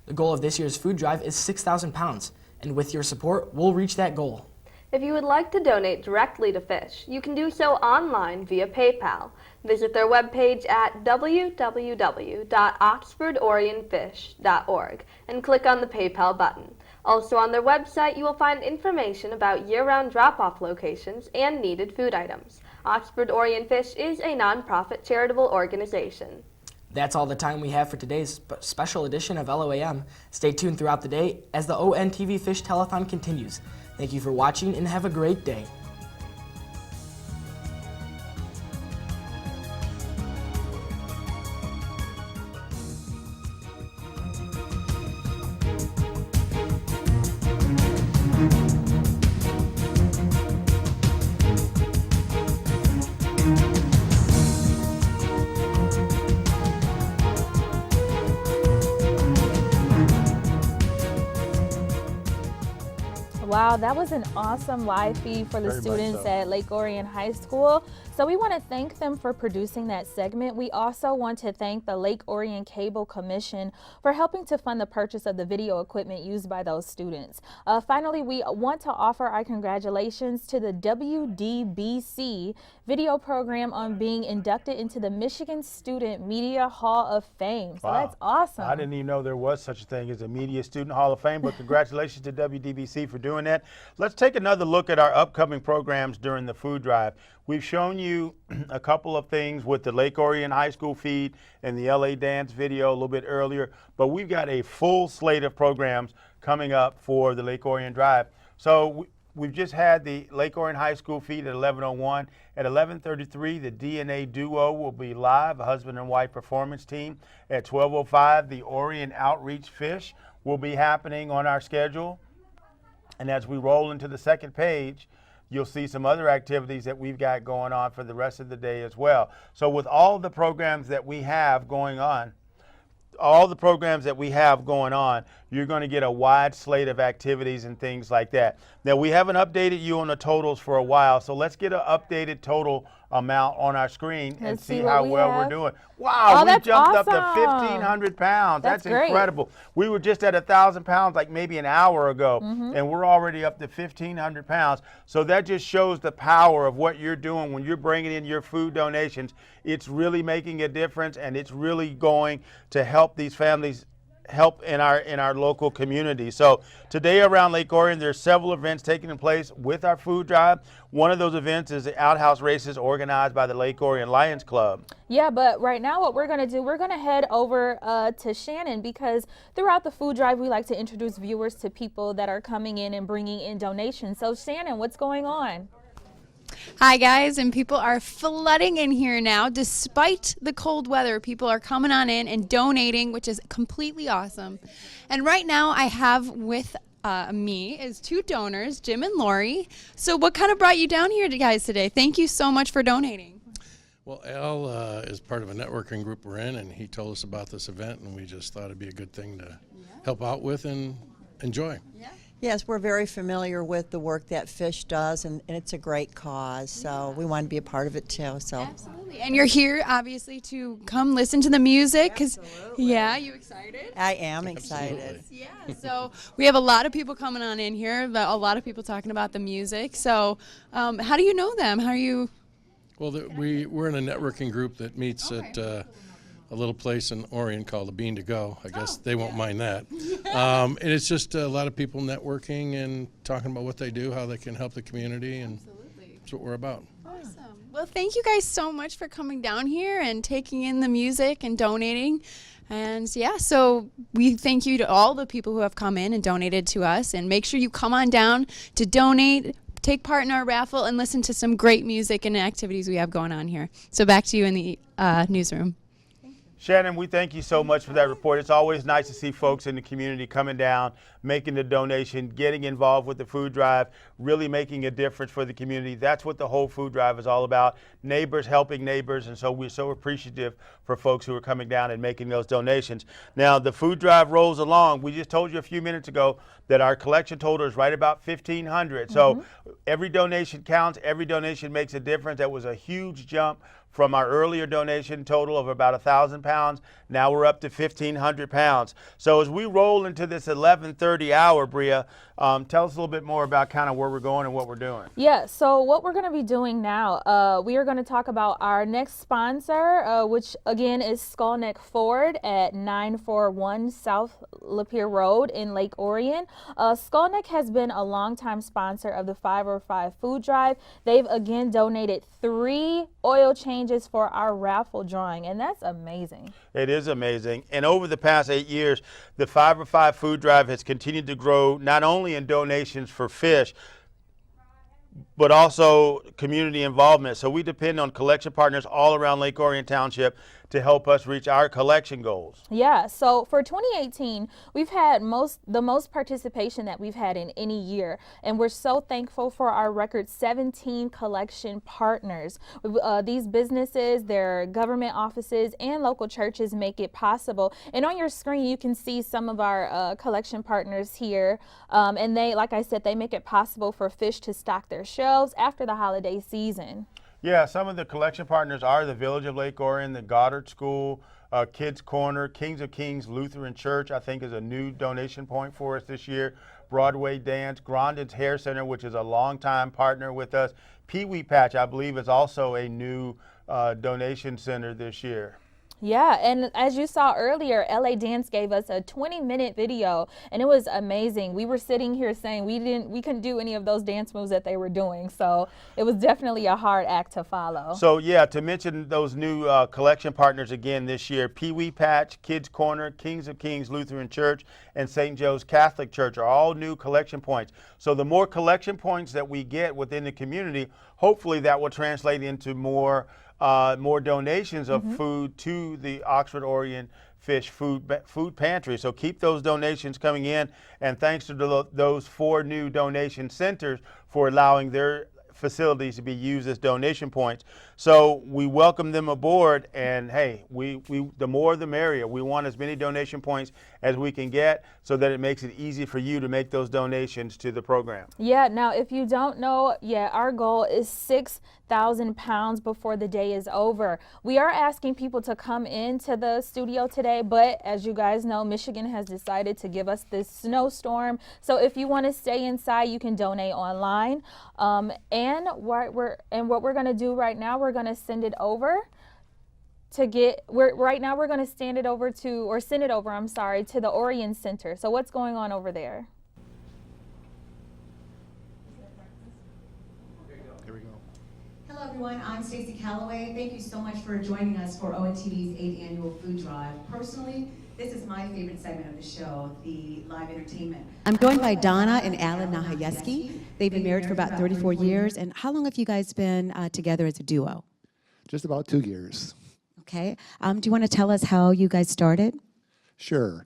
The goal of this year's food drive is 6,000 pounds, and with your support, we'll reach that goal. If you would like to donate directly to Fish, you can do so online via PayPal. Visit their webpage at www.oxfordorionfish.org and click on the PayPal button. Also on their website, you will find information about year-round drop-off locations and needed food items. Oxford Orion Fish is a nonprofit charitable organization. That's all the time we have for today's special edition of LOAM. Stay tuned throughout the day as the ONTV Fish Telethon continues. Thank you for watching and have a great day. Wow, that was an awesome live feed for the students at Lake Orion High School. So we want to thank them for producing that segment. We also want to thank the Lake Orion Cable Commission for helping to fund the purchase of the video equipment used by those students. Finally, we want to offer our congratulations to the WDBC video program on being inducted into the Michigan Student Media Hall of Fame. So that's awesome. I didn't even know there was such a thing as a Media Student Hall of Fame, but congratulations to WDBC for doing that. Let's take another look at our upcoming programs during the food drive. We've shown you a couple of things with the Lake Orion High School feed and the LA Dance video a little bit earlier, but we've got a full slate of programs coming up for the Lake Orion Drive. So we've just had the Lake Orion High School feed at 11:01. At 11:33, the DNA Duo will be live, a husband and wife performance team. At 12:05, the Orion Outreach Fish will be happening on our schedule. And as we roll into the second page, you'll see some other activities that we've got going on for the rest of the day as well. So with all the programs that we have going on, you're going to get a wide slate of activities and things like that. Now, we haven't updated you on the totals for a while, so let's get an updated total amount on our screen and Let's see see how what we well have. we're doing. Wow, Oh, we that's jumped up to awesome. 1,500 pounds. That's great. incredible. We were just at 1,000 pounds like maybe an hour ago, Mhm. and we're already up to 1,500 pounds. So that just shows the power of what you're doing when you're bringing in your food donations. It's really making a difference, and it's really going to help these families help in our local community. So today around Lake Orion, there's several events taking place with our food drive. One of those events is the outhouse races organized by the Lake Orion Lions Club. Yeah, but right now what we're going to do, we're going to head over to Shannon, because throughout the food drive, we like to introduce viewers to people that are coming in and bringing in donations. So Shannon, what's going on? Hi guys, and people are flooding in here now. Despite the cold weather, people are coming on in and donating, which is completely awesome. And right now I have with me is two donors, Jim and Lori. So what kind of brought you down here, guys, today? Thank you so much for donating. Well, Al is part of a networking group we're in, and he told us about this event, and we just thought it'd be a good thing to help out with and enjoy. Yes, we're very familiar with the work that Fish does, and it's a great cause, so we want to be a part of it too. So Absolutely. And you're here, obviously, to come listen to the music. Yeah, you excited? I am excited. Yeah, so we have a lot of people coming on in here, a lot of people talking about the music. So how do you know them? How are you? Well, we're in a networking group that meets at a little place in Orion called the Bean to Go. I guess they won't mind that. And it's just a lot of people networking and talking about what they do, how they can help the community, and that's what we're about. Awesome. Well, thank you guys so much for coming down here and taking in the music and donating. And yeah, so we thank you to all the people who have come in and donated to us. And make sure you come on down to donate, take part in our raffle, and listen to some great music and activities we have going on here. So back to you in the newsroom. Shannon, we thank you so much for that report. It's always nice to see folks in the community coming down, making the donation, getting involved with the food drive, really making a difference for the community. That's what the whole food drive is all about, neighbors helping neighbors, and so we're so appreciative for folks who are coming down and making those donations. Now, the food drive rolls along. We just told you a few minutes ago that our collection total is right about 1,500. So every donation counts, every donation makes a difference. That was a huge jump from our earlier donation total of about 1,000 pounds. Now we're up to 1,500 pounds. So as we roll into this 11:30 hour, Bria, tell us a little bit more about kind of where we're going and what we're doing. Yeah, so what we're going to be doing now, we are going to talk about our next sponsor, which again is Skullneck Ford at 941 South Lapeer Road in Lake Orion. Skullneck has been a longtime sponsor of the 505 Food Drive. They've again donated 3 oil changes for our raffle drawing, and that's amazing. It is amazing. And over the past 8 years, the 505 Food Drive has continued to grow, not only in donations for fish, but also community involvement. So we depend on collection partners all around Lake Orion Township to help us reach our collection goals. Yeah, so for 2018, we've had the most participation that we've had in any year, and we're so thankful for our record 17 collection partners. These businesses, their government offices, and local churches make it possible. And on your screen, you can see some of our collection partners here, and they, like I said, they make it possible for fish to stock their shelves after the holiday season. Yeah, some of the collection partners are the Village of Lake Orion, the Goddard School, Kids Corner, Kings of Kings Lutheran Church, I think is a new donation point for us this year. Broadway Dance, Grondin's Hair Center, which is a longtime partner with us. Pee Wee Patch, I believe, is also a new donation center this year. Yeah, and as you saw earlier, LA Dance gave us a 20-minute video, and it was amazing. We were sitting here saying we couldn't do any of those dance moves that they were doing, so it was definitely a hard act to follow. So yeah, to mention those new collection partners again this year, Pee Wee Patch, Kids Corner, Kings of Kings Lutheran Church, and St. Joe's Catholic Church are all new collection points. So the more collection points that we get within the community, hopefully that will translate into more donations of food to the Oxford Orion Fish Food Pantry. So keep those donations coming in, and thanks to those 4 new donation centers for allowing their facilities to be used as donation points. So we welcome them aboard, and hey, we the more the merrier. We want as many donation points as we can get so that it makes it easy for you to make those donations to the program. Yeah, now if you don't know, our goal is 6,000 pounds before the day is over. We are asking people to come into the studio today, but as you guys know, Michigan has decided to give us this snowstorm. So if you want to stay inside, you can donate online. And what we're going to do right now, we're going to send it over to send it over to the Orion Center. So what's going on over there? Hello everyone, I'm Stacey Calloway. Thank you so much for joining us for ONTV's 8th annual food drive. Personally, this is my favorite segment of the show, the live entertainment. I'm joined by Donna and Alan Nahayeski. They've been married for about 34 years. And how long have you guys been together as a duo? Just about 2 years. Okay. Do you want to tell us how you guys started? Sure.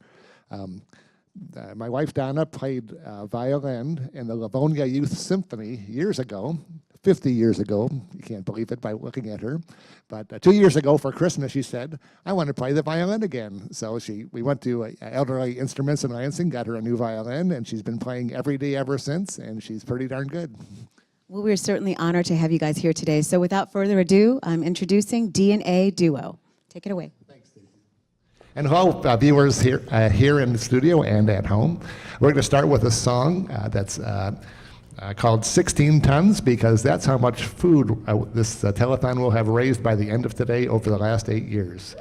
My wife Donna played violin in the Livonia Youth Symphony years ago, 50 years ago. You can't believe it by looking at her. But 2 years ago for Christmas, she said, I want to play the violin again. So we went to Elderly Instruments in Lansing, got her a new violin, and she's been playing every day ever since, and she's pretty darn good. Well, we're certainly honored to have you guys here today. So without further ado, I'm introducing D&A Duo. Take it away. And hello, viewers here in the studio and at home. We're going to start with a song that's called 16 Tons, because that's how much food this telethon will have raised by the end of today over the last 8 years.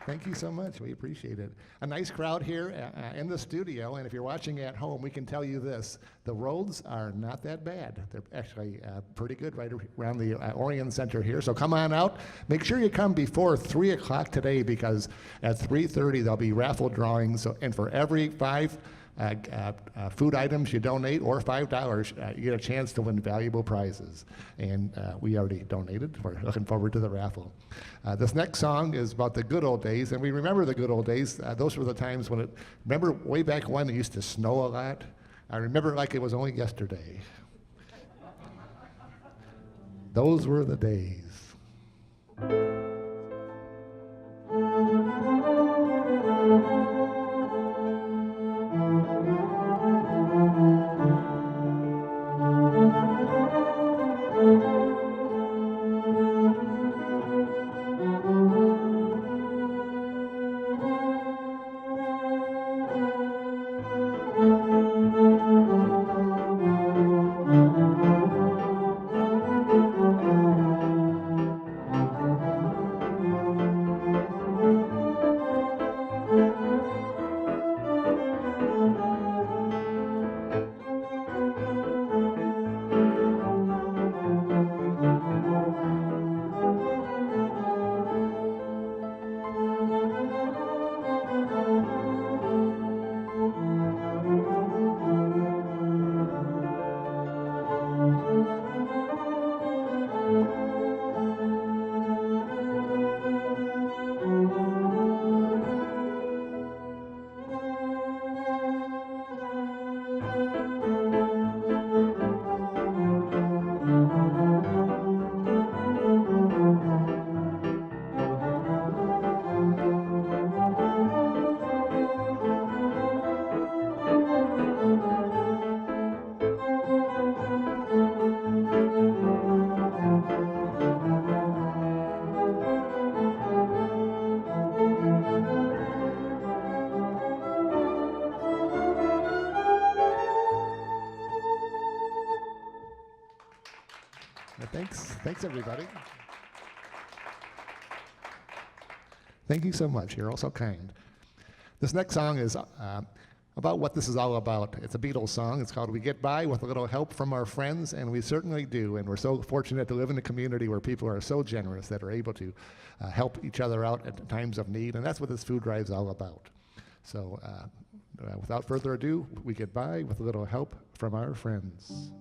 Thank you so much. We appreciate it. A nice crowd here in the studio, and if you're watching at home, we can tell you this. The roads are not that bad. They're actually pretty good right around the Orion Center here, so come on out. Make sure you come before 3 o'clock today, because at 3:30 there'll be raffle drawings, and for every 5 food items you donate, or $5, you get a chance to win valuable prizes. And we already donated. We're looking forward to the raffle. This next song is about the good old days, and we remember the good old days. Those were the times when remember way back when it used to snow a lot? I remember it like it was only yesterday. Those were the days. Thanks everybody. Thank you so much. You're all so kind. This next song is about what this is all about. It's a Beatles song. It's called We Get By with a Little Help from Our Friends, and we certainly do. And we're so fortunate to live in a community where people are so generous that are able to help each other out at times of need, and that's what this food drive is all about. So without further ado, we get by with a little help from our friends.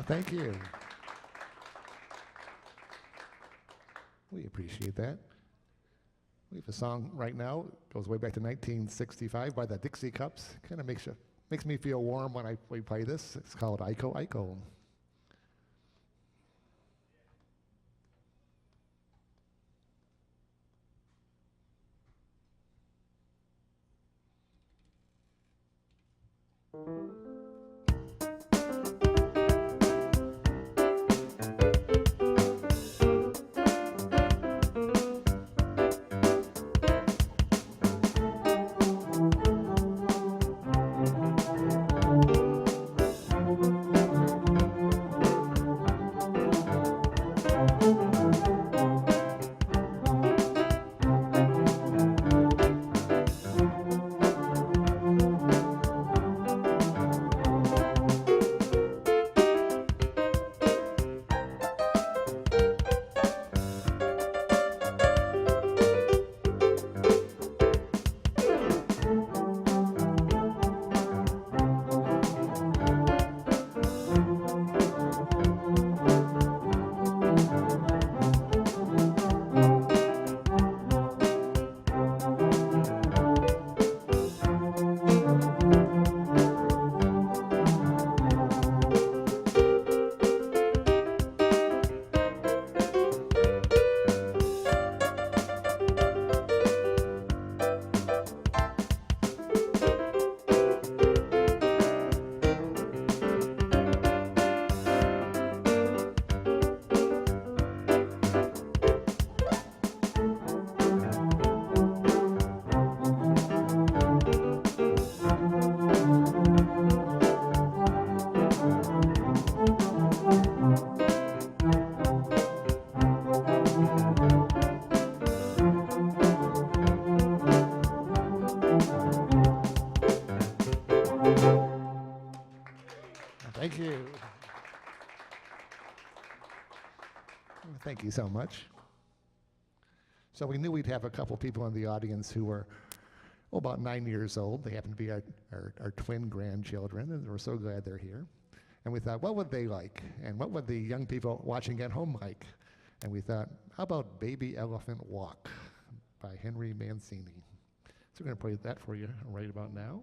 Thank you. We appreciate that. We have a song right now, goes way back to 1965 by the Dixie Cups. Kind of makes me feel warm when we play this. It's called Iko Iko. Thank you so much. So we knew we'd have a couple people in the audience who were about 9 years old. They happen to be our twin grandchildren, and we're so glad they're here. And we thought, what would they like? And what would the young people watching at home like? And we thought, how about Baby Elephant Walk by Henry Mancini? So we're going to play that for you right about now.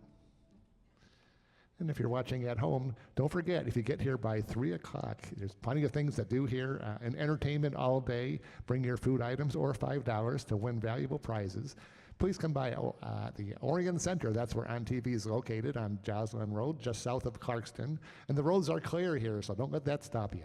And if you're watching at home, don't forget, if you get here by 3 o'clock, there's plenty of things to do here and entertainment all day. Bring your food items or $5 to win valuable prizes. Please come by the Orion Center. That's where ONTV is located on Joslyn Road, just south of Clarkston. And the roads are clear here, so don't let that stop you.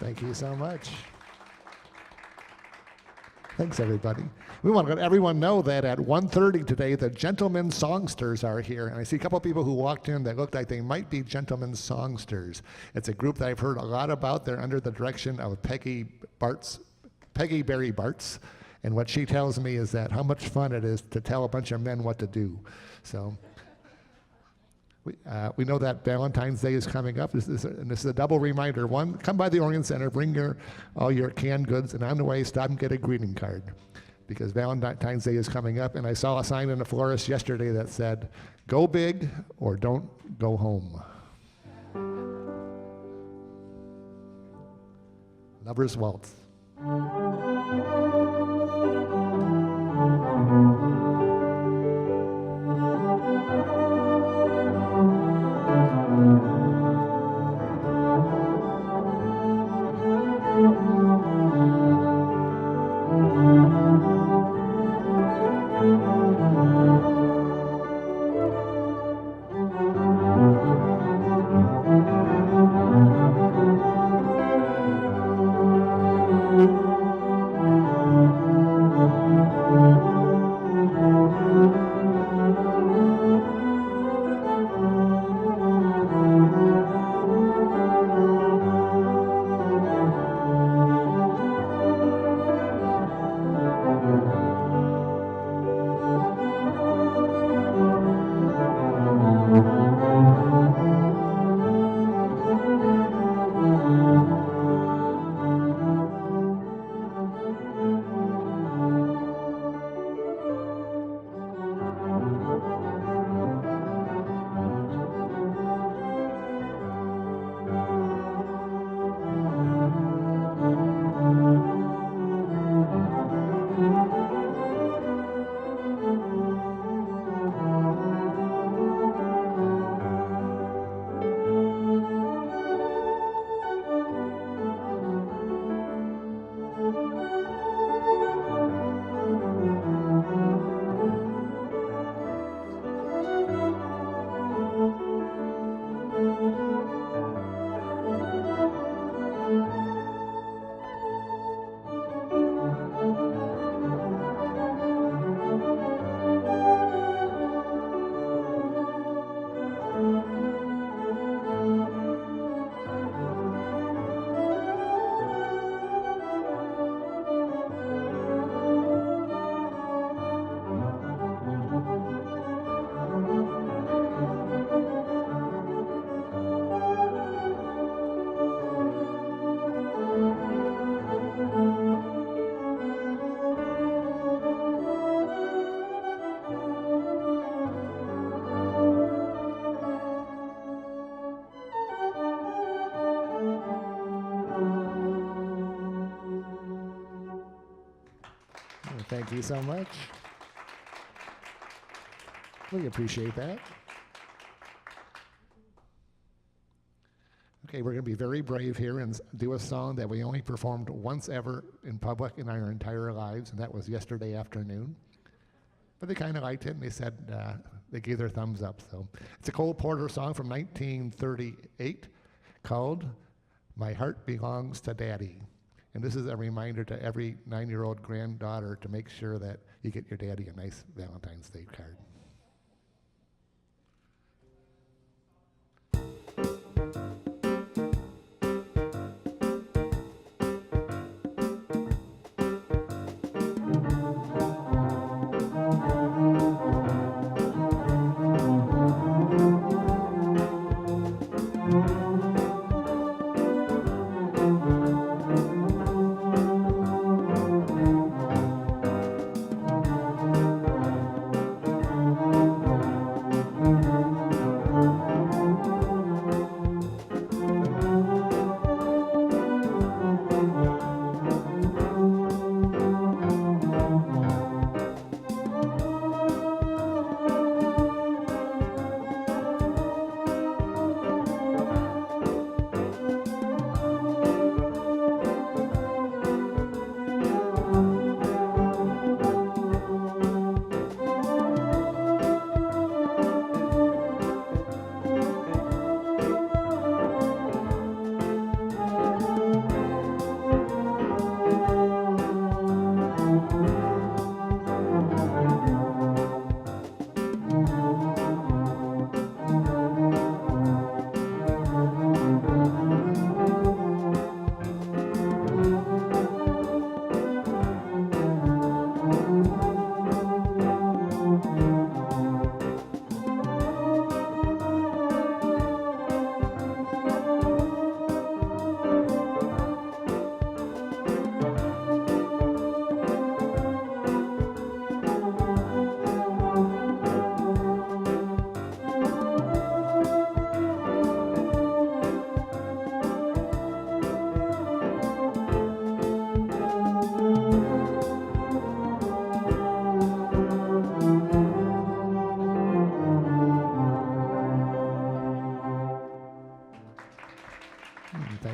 Thank you so much. Thanks, everybody. We want to let everyone know that at 1:30 today, the Gentlemen Songsters are here. And I see a couple of people who walked in that looked like they might be Gentlemen Songsters. It's a group that I've heard a lot about. They're under the direction of Peggy Berry Bartz. And what she tells me is that how much fun it is to tell a bunch of men what to do. So we know that Valentine's Day is coming up. This is a double reminder. One, come by the Orion Center, bring all your canned goods, and on the way, stop and get a greeting card, because Valentine's Day is coming up. And I saw a sign in the florist yesterday that said, "Go big or don't go home." Lover's Waltz. Thank you so much. We appreciate that. Okay, we're going to be very brave here and do a song that we only performed once ever in public in our entire lives, and that was yesterday afternoon. But they kind of liked it, and they said they gave their thumbs up. So it's a Cole Porter song from 1938 called My Heart Belongs to Daddy. And this is a reminder to every 9-year-old granddaughter to make sure that you get your daddy a nice Valentine's Day card.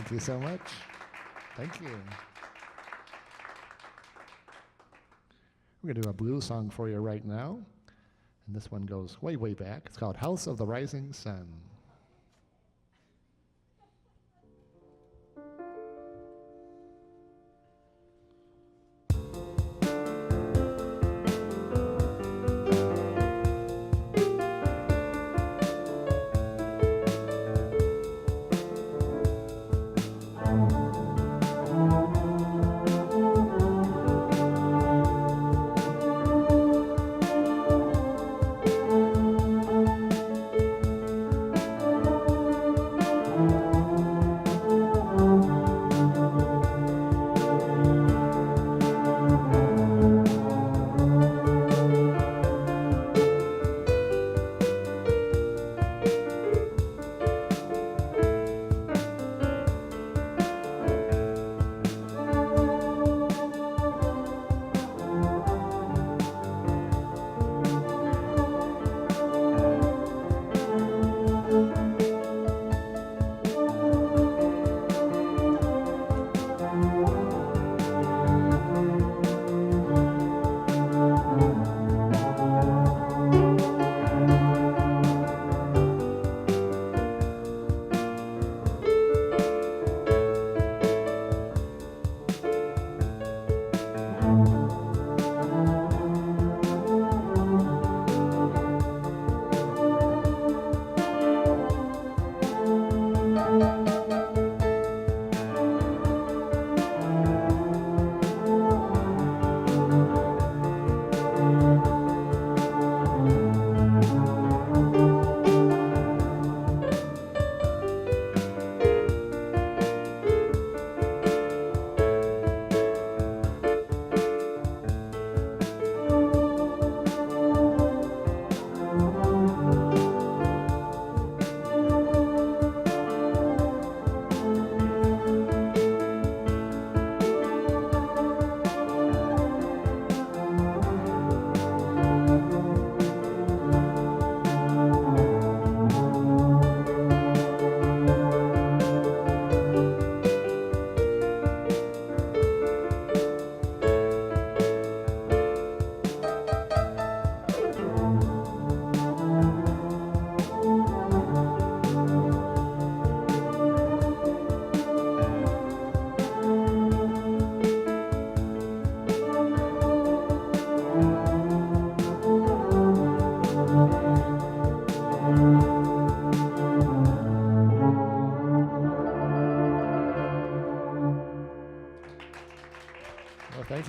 Thank you so much. Thank you. We're going to do a blues song for you right now. And this one goes way, way back. It's called House of the Rising Sun.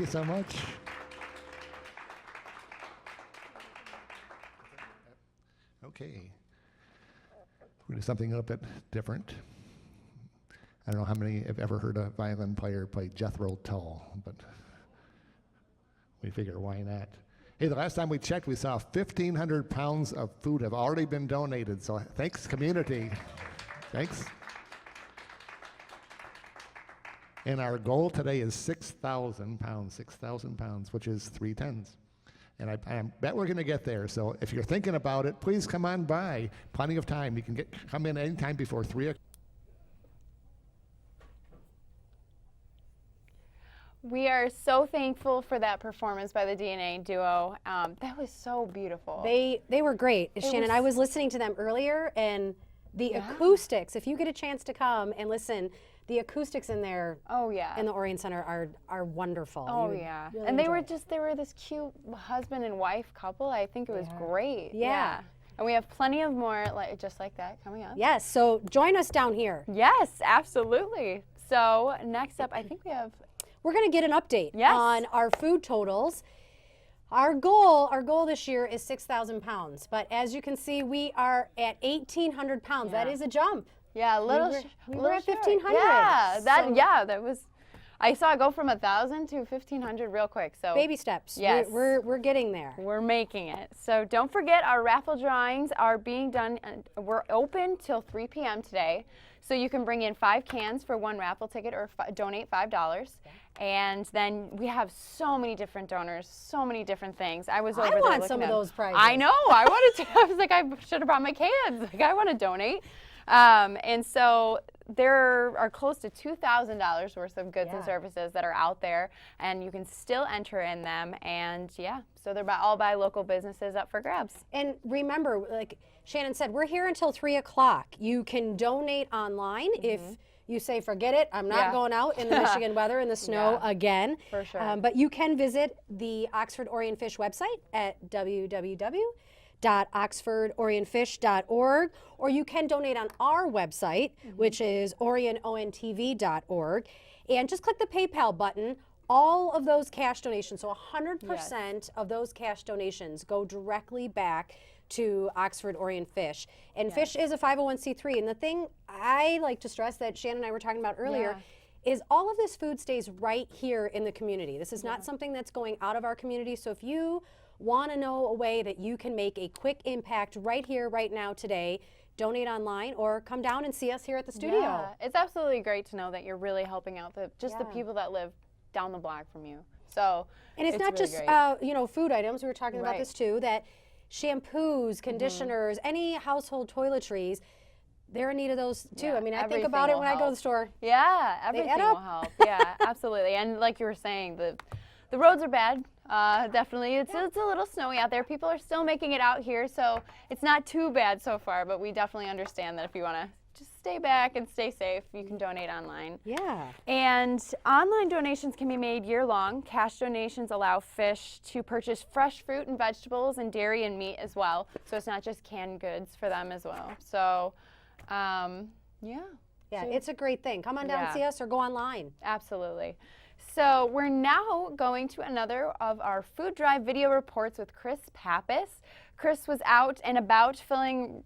so much. Okay. We're going to do something a little bit different. I don't know how many have ever heard a violin player play Jethro Tull, but we figure why not. Hey, the last time we checked, we saw 1,500 pounds of food have already been donated, so thanks, community. Thanks. And our goal today is 6,000 pounds, which is 3 tons. And I bet we're going to get there. So if you're thinking about it, please come on by. Plenty of time. You can come in anytime before 3 o'clock. We are so thankful for that performance by the DNA duo. That was so beautiful. They were great. Shannon, I was listening to them earlier, and the acoustics, if you get a chance to come and listen, the acoustics in there in the Orient Center are wonderful. Oh, yeah. Really And they enjoy were this cute husband and wife couple. I think it was great. Yeah. And we have plenty of more just like that coming up. Yes, so join us down here. Yes, absolutely. So next up, I think we have... We're going to get an update on our food totals. Our goal this year is 6,000 pounds, but as you can see, we are at 1,800 pounds. That is a jump. Yeah, a little. We were at 1,500. Yeah, that So- was. I saw it go from 1,000 to 1,500 real quick. So Baby steps. Yes, We're getting there. We're making it. So don't forget, our raffle drawings are being done. We're open till 3 p.m. today. So you can bring in 5 cans for 1 raffle ticket or donate $5. And then we have so many different donors, so many different things. I was over there want looking some of at- those prizes. I know. I wanted to. I was like, I should have brought my cans. Like, I want to donate. And so there are close to $2,000 worth of goods and services that are out there, and you can still enter in them. And so they're all by local businesses up for grabs. And remember, like Shannon said, we're here until 3 o'clock. You can donate online if you say, forget it, I'm not going out in the Michigan weather in the snow again. For sure. But you can visit the Oxford Orient Fish website at www.oxfordorientfish.org, or you can donate on our website, which is ONTV.org, and just click the PayPal button. All of those cash donations, so 100% of those cash donations go directly back to Oxford Orient Fish. And Fish is a 501c3. And the thing I like to stress that Shannon and I were talking about earlier is all of this food stays right here in the community. This is not something that's going out of our community. So if you want to know a way that you can make a quick impact right here, right now, today, donate online or come down and see us here at the studio. Yeah, it's absolutely great to know that you're really helping out the people that live down the block from you. So and it's not really just great. food items. We were talking about this too. That shampoos, conditioners, any household toiletries, they're in need of those too. I mean, I think about it when I go to the store. Yeah, everything will help. Yeah, absolutely. And like you were saying, the roads are bad. Definitely. It's a little snowy out there. People are still making it out here, so it's not too bad so far, but we definitely understand that if you want to just stay back and stay safe, you can donate online. Yeah. And online donations can be made year-long. Cash donations allow Fish to purchase fresh fruit and vegetables and dairy and meat as well, so it's not just canned goods for them as well. So, Yeah, it's a great thing. Come on down and see us or go online. Absolutely. So we're now going to another of our food drive video reports with Chris Pappas. Chris was out and about filming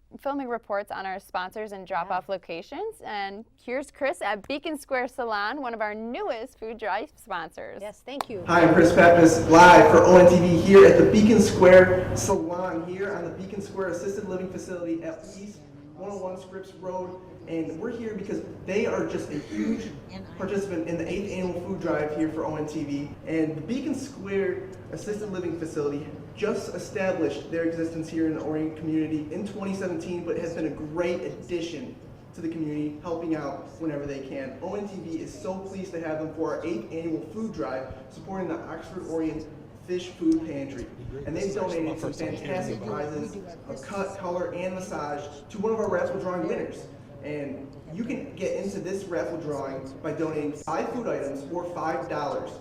reports on our sponsors and drop-off locations. And here's Chris at Beacon Square Salon, one of our newest food drive sponsors. Yes, thank you. Hi, I'm Chris Pappas, live for ONTV here at the Beacon Square Salon here on the Beacon Square Assisted Living Facility at East 101 Scripps Road. And we're here because they are just a huge participant in the 8th annual food drive here for ONTV. And the Beacon Square Assisted Living Facility just established their existence here in the Orient community in 2017, but has been a great addition to the community, helping out whenever they can. ONTV is so pleased to have them for our 8th annual food drive, supporting the Oxford Orient Fish Food Pantry. And they've donated some fantastic prizes of cut, color, and massage to one of our raffle drawing winners. And you can get into this raffle drawing by donating 5 food items or $5.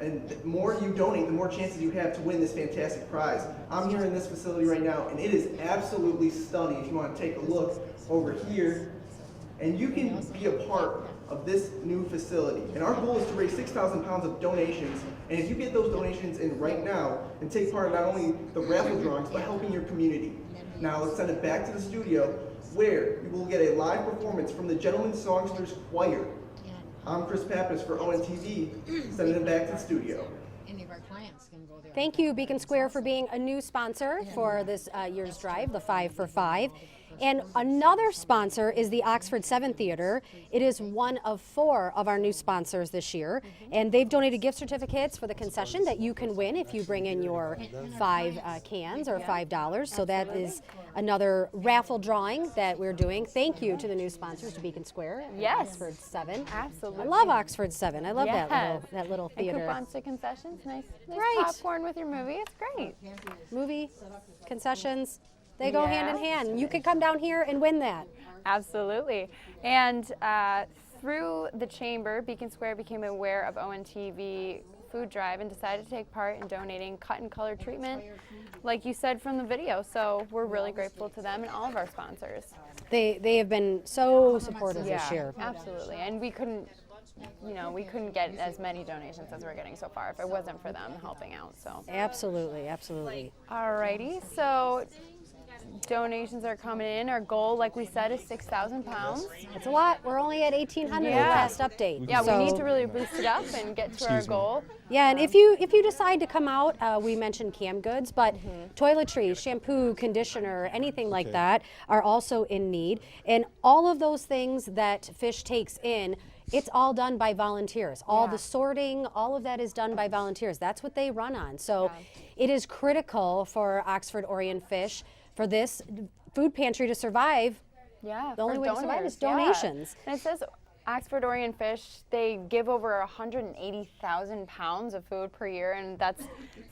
And the more you donate, the more chances you have to win this fantastic prize. I'm here in this facility right now, and it is absolutely stunning. If you want to take a look over here, and you can be a part of this new facility. And our goal is to raise 6,000 pounds of donations. And if you get those donations in right now and take part in not only the raffle drawings, but helping your community. Now let's send it back to the studio where you will get a live performance from the Gentlemen Songsters Choir. I'm Chris Pappas for ONTV, sending it back to the studio. Thank you, Beacon Square, for being a new sponsor for this year's drive, the 5 for 5. And another sponsor is the Oxford 7 Theater. It is one of 4 of our new sponsors this year, and they've donated gift certificates for the concession that you can win if you bring in your 5 cans or $5. So that is another raffle drawing that we're doing. Thank you to the new sponsors, to Beacon Square. Yes. Oxford 7. Absolutely. I love Oxford 7. I love Yes. that little And theater. coupons to concessions, nice Right. popcorn with your movie. It's great. Movie, concessions, they go hand in hand. You could come down here and win that. Absolutely. And through the chamber, Beacon Square became aware of ONTV food drive and decided to take part in donating cut and color treatment, like you said from the video. So we're really grateful to them and all of our sponsors. They have been so supportive this year. Absolutely. And we couldn't get as many donations as we're getting so far if it wasn't for them helping out. So Absolutely, absolutely. alrighty, so donations are coming in. Our goal, like we said, is 6,000 pounds. It's a lot. We're only at 1,800 last update. Yeah, So- we need to really boost it up and get to our goal. Yeah, and if you decide to come out, we mentioned canned goods, but toiletries, shampoo, conditioner, anything like that are also in need. And all of those things that Fish takes in, it's all done by volunteers. All the sorting, all of that is done by volunteers. That's what they run on. So it is critical for Oxford Orion Fish for this food pantry to survive. Yeah, The only for way to survive is donors, donations. And it says Oxford Orion Fish, they give over 180,000 pounds of food per year, and that's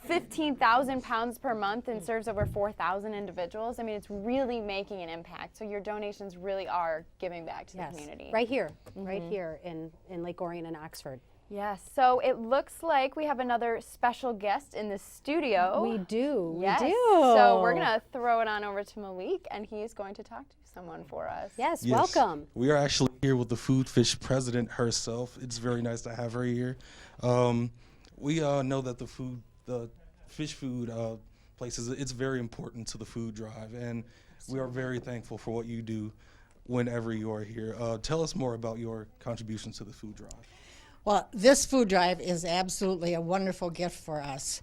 15,000 pounds per month and serves over 4,000 individuals. I mean, it's really making an impact. So your donations really are giving back to the community. Right here, right here in Lake Orion and Oxford. Yes, so it looks like we have another special guest in the studio. We do, Yes. we do. So we're gonna throw it on over to Malik, and he's going to talk to someone for us. Yes, welcome. We are actually here with the Food Fish president herself. It's very nice to have her here. We know that the fish food places, it's very important to the food drive, and we are very thankful for what you do whenever you are here. Tell us more about your contributions to the food drive. Well, this food drive is absolutely a wonderful gift for us.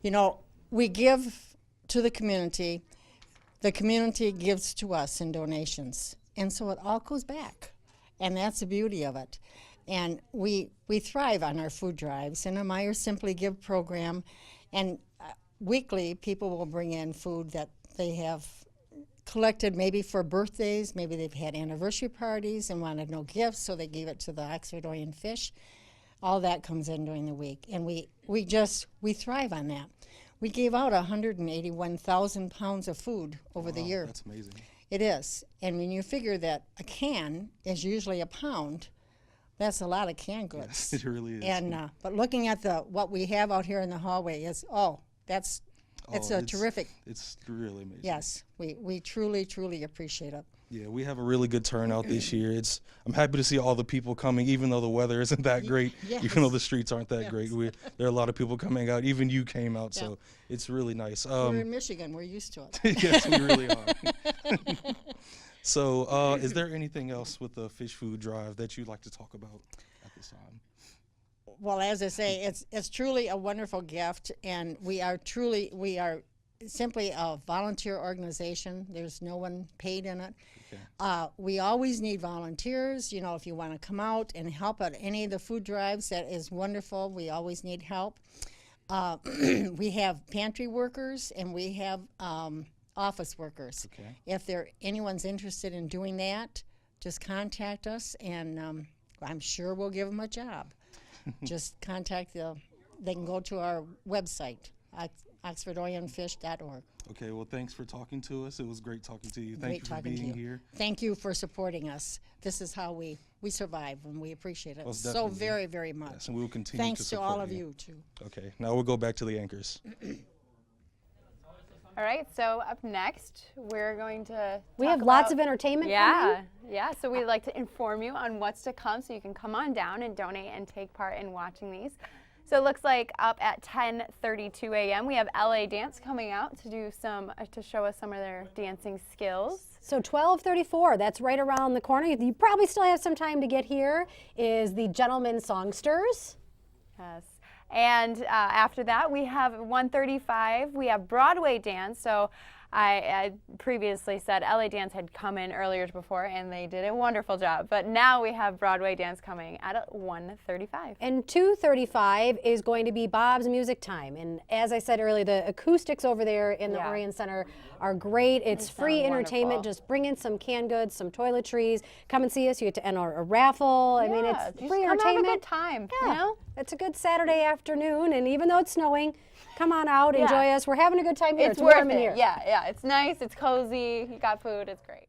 You know, we give to the community gives to us in donations, and so it all goes back, and that's the beauty of it. And we thrive on our food drives in a Meyer Simply Give program, and weekly people will bring in food that they have collected maybe for birthdays, maybe they've had anniversary parties and wanted no gifts, so they gave it to the Oxford Orion Fish. All that comes in during the week, and we thrive on that. We gave out 181,000 pounds of food over the year. That's amazing. It is, and when you figure that a can is usually a pound, that's a lot of canned goods. Yes, it really is. And but looking at what we have out here in the hallway is it's terrific. It's really amazing. Yes, we truly appreciate it. Yeah, we have a really good turnout this year. I'm happy to see all the people coming, even though the weather isn't that great, Yes. even though the streets aren't that Yes. great. There are a lot of people coming out. Even you came out, so it's really nice. We're in Michigan. We're used to it. Yes, we really are. So, is there anything else with the fish food drive that you'd like to talk about at this time? Well, as I say, it's truly a wonderful gift, and we are simply a volunteer organization. There's no one paid in it. Okay. We always need volunteers. You know, if you want to come out and help at any of the food drives, that is wonderful. We always need help. We have pantry workers and we have office workers. Okay. If anyone's interested in doing that, just contact us, and I'm sure we'll give them a job. Just contact they can go to our website, oxfordorionfish.org. Okay, well, thanks for talking to us. It was great talking to you. Great Thank you for talking to being you. here. Thank you for supporting us. This is how we survive, and we appreciate it Most so definitely. very, very much. Yes, and we will continue Thanks to to support all of you. you, too. Okay, now we'll go back to the anchors. All right, so up next, we're going to We talk have lots about- of entertainment Yeah, coming. yeah. So we'd like to inform you on what's to come, so you can come on down and donate and take part in watching these. So it looks like up at 10:32 a.m. we have LA Dance coming out to do to show us some of their dancing skills. So 12:34, that's right around the corner. You probably still have some time to get here. Is the Gentlemen Songsters. Yes. And after that, we have 1:35. We have Broadway Dance. So I previously said LA Dance had come in earlier before, and they did a wonderful job. But now we have Broadway Dance coming at 1:35. And 2:35 is going to be Bob's Music Time. And as I said earlier, the acoustics over there in the Orion Center are great. It's free entertainment. Just bring in some canned goods, some toiletries. Come and see us. You get to enter a raffle. I mean, it's just free come have a entertainment. good time. Yeah. You know? It's a good Saturday afternoon. And even though it's snowing, come on out, Yeah. enjoy us. We're having a good time here. It's warm worth in it. here. Yeah, yeah. It's nice. It's cozy. You got food. It's great.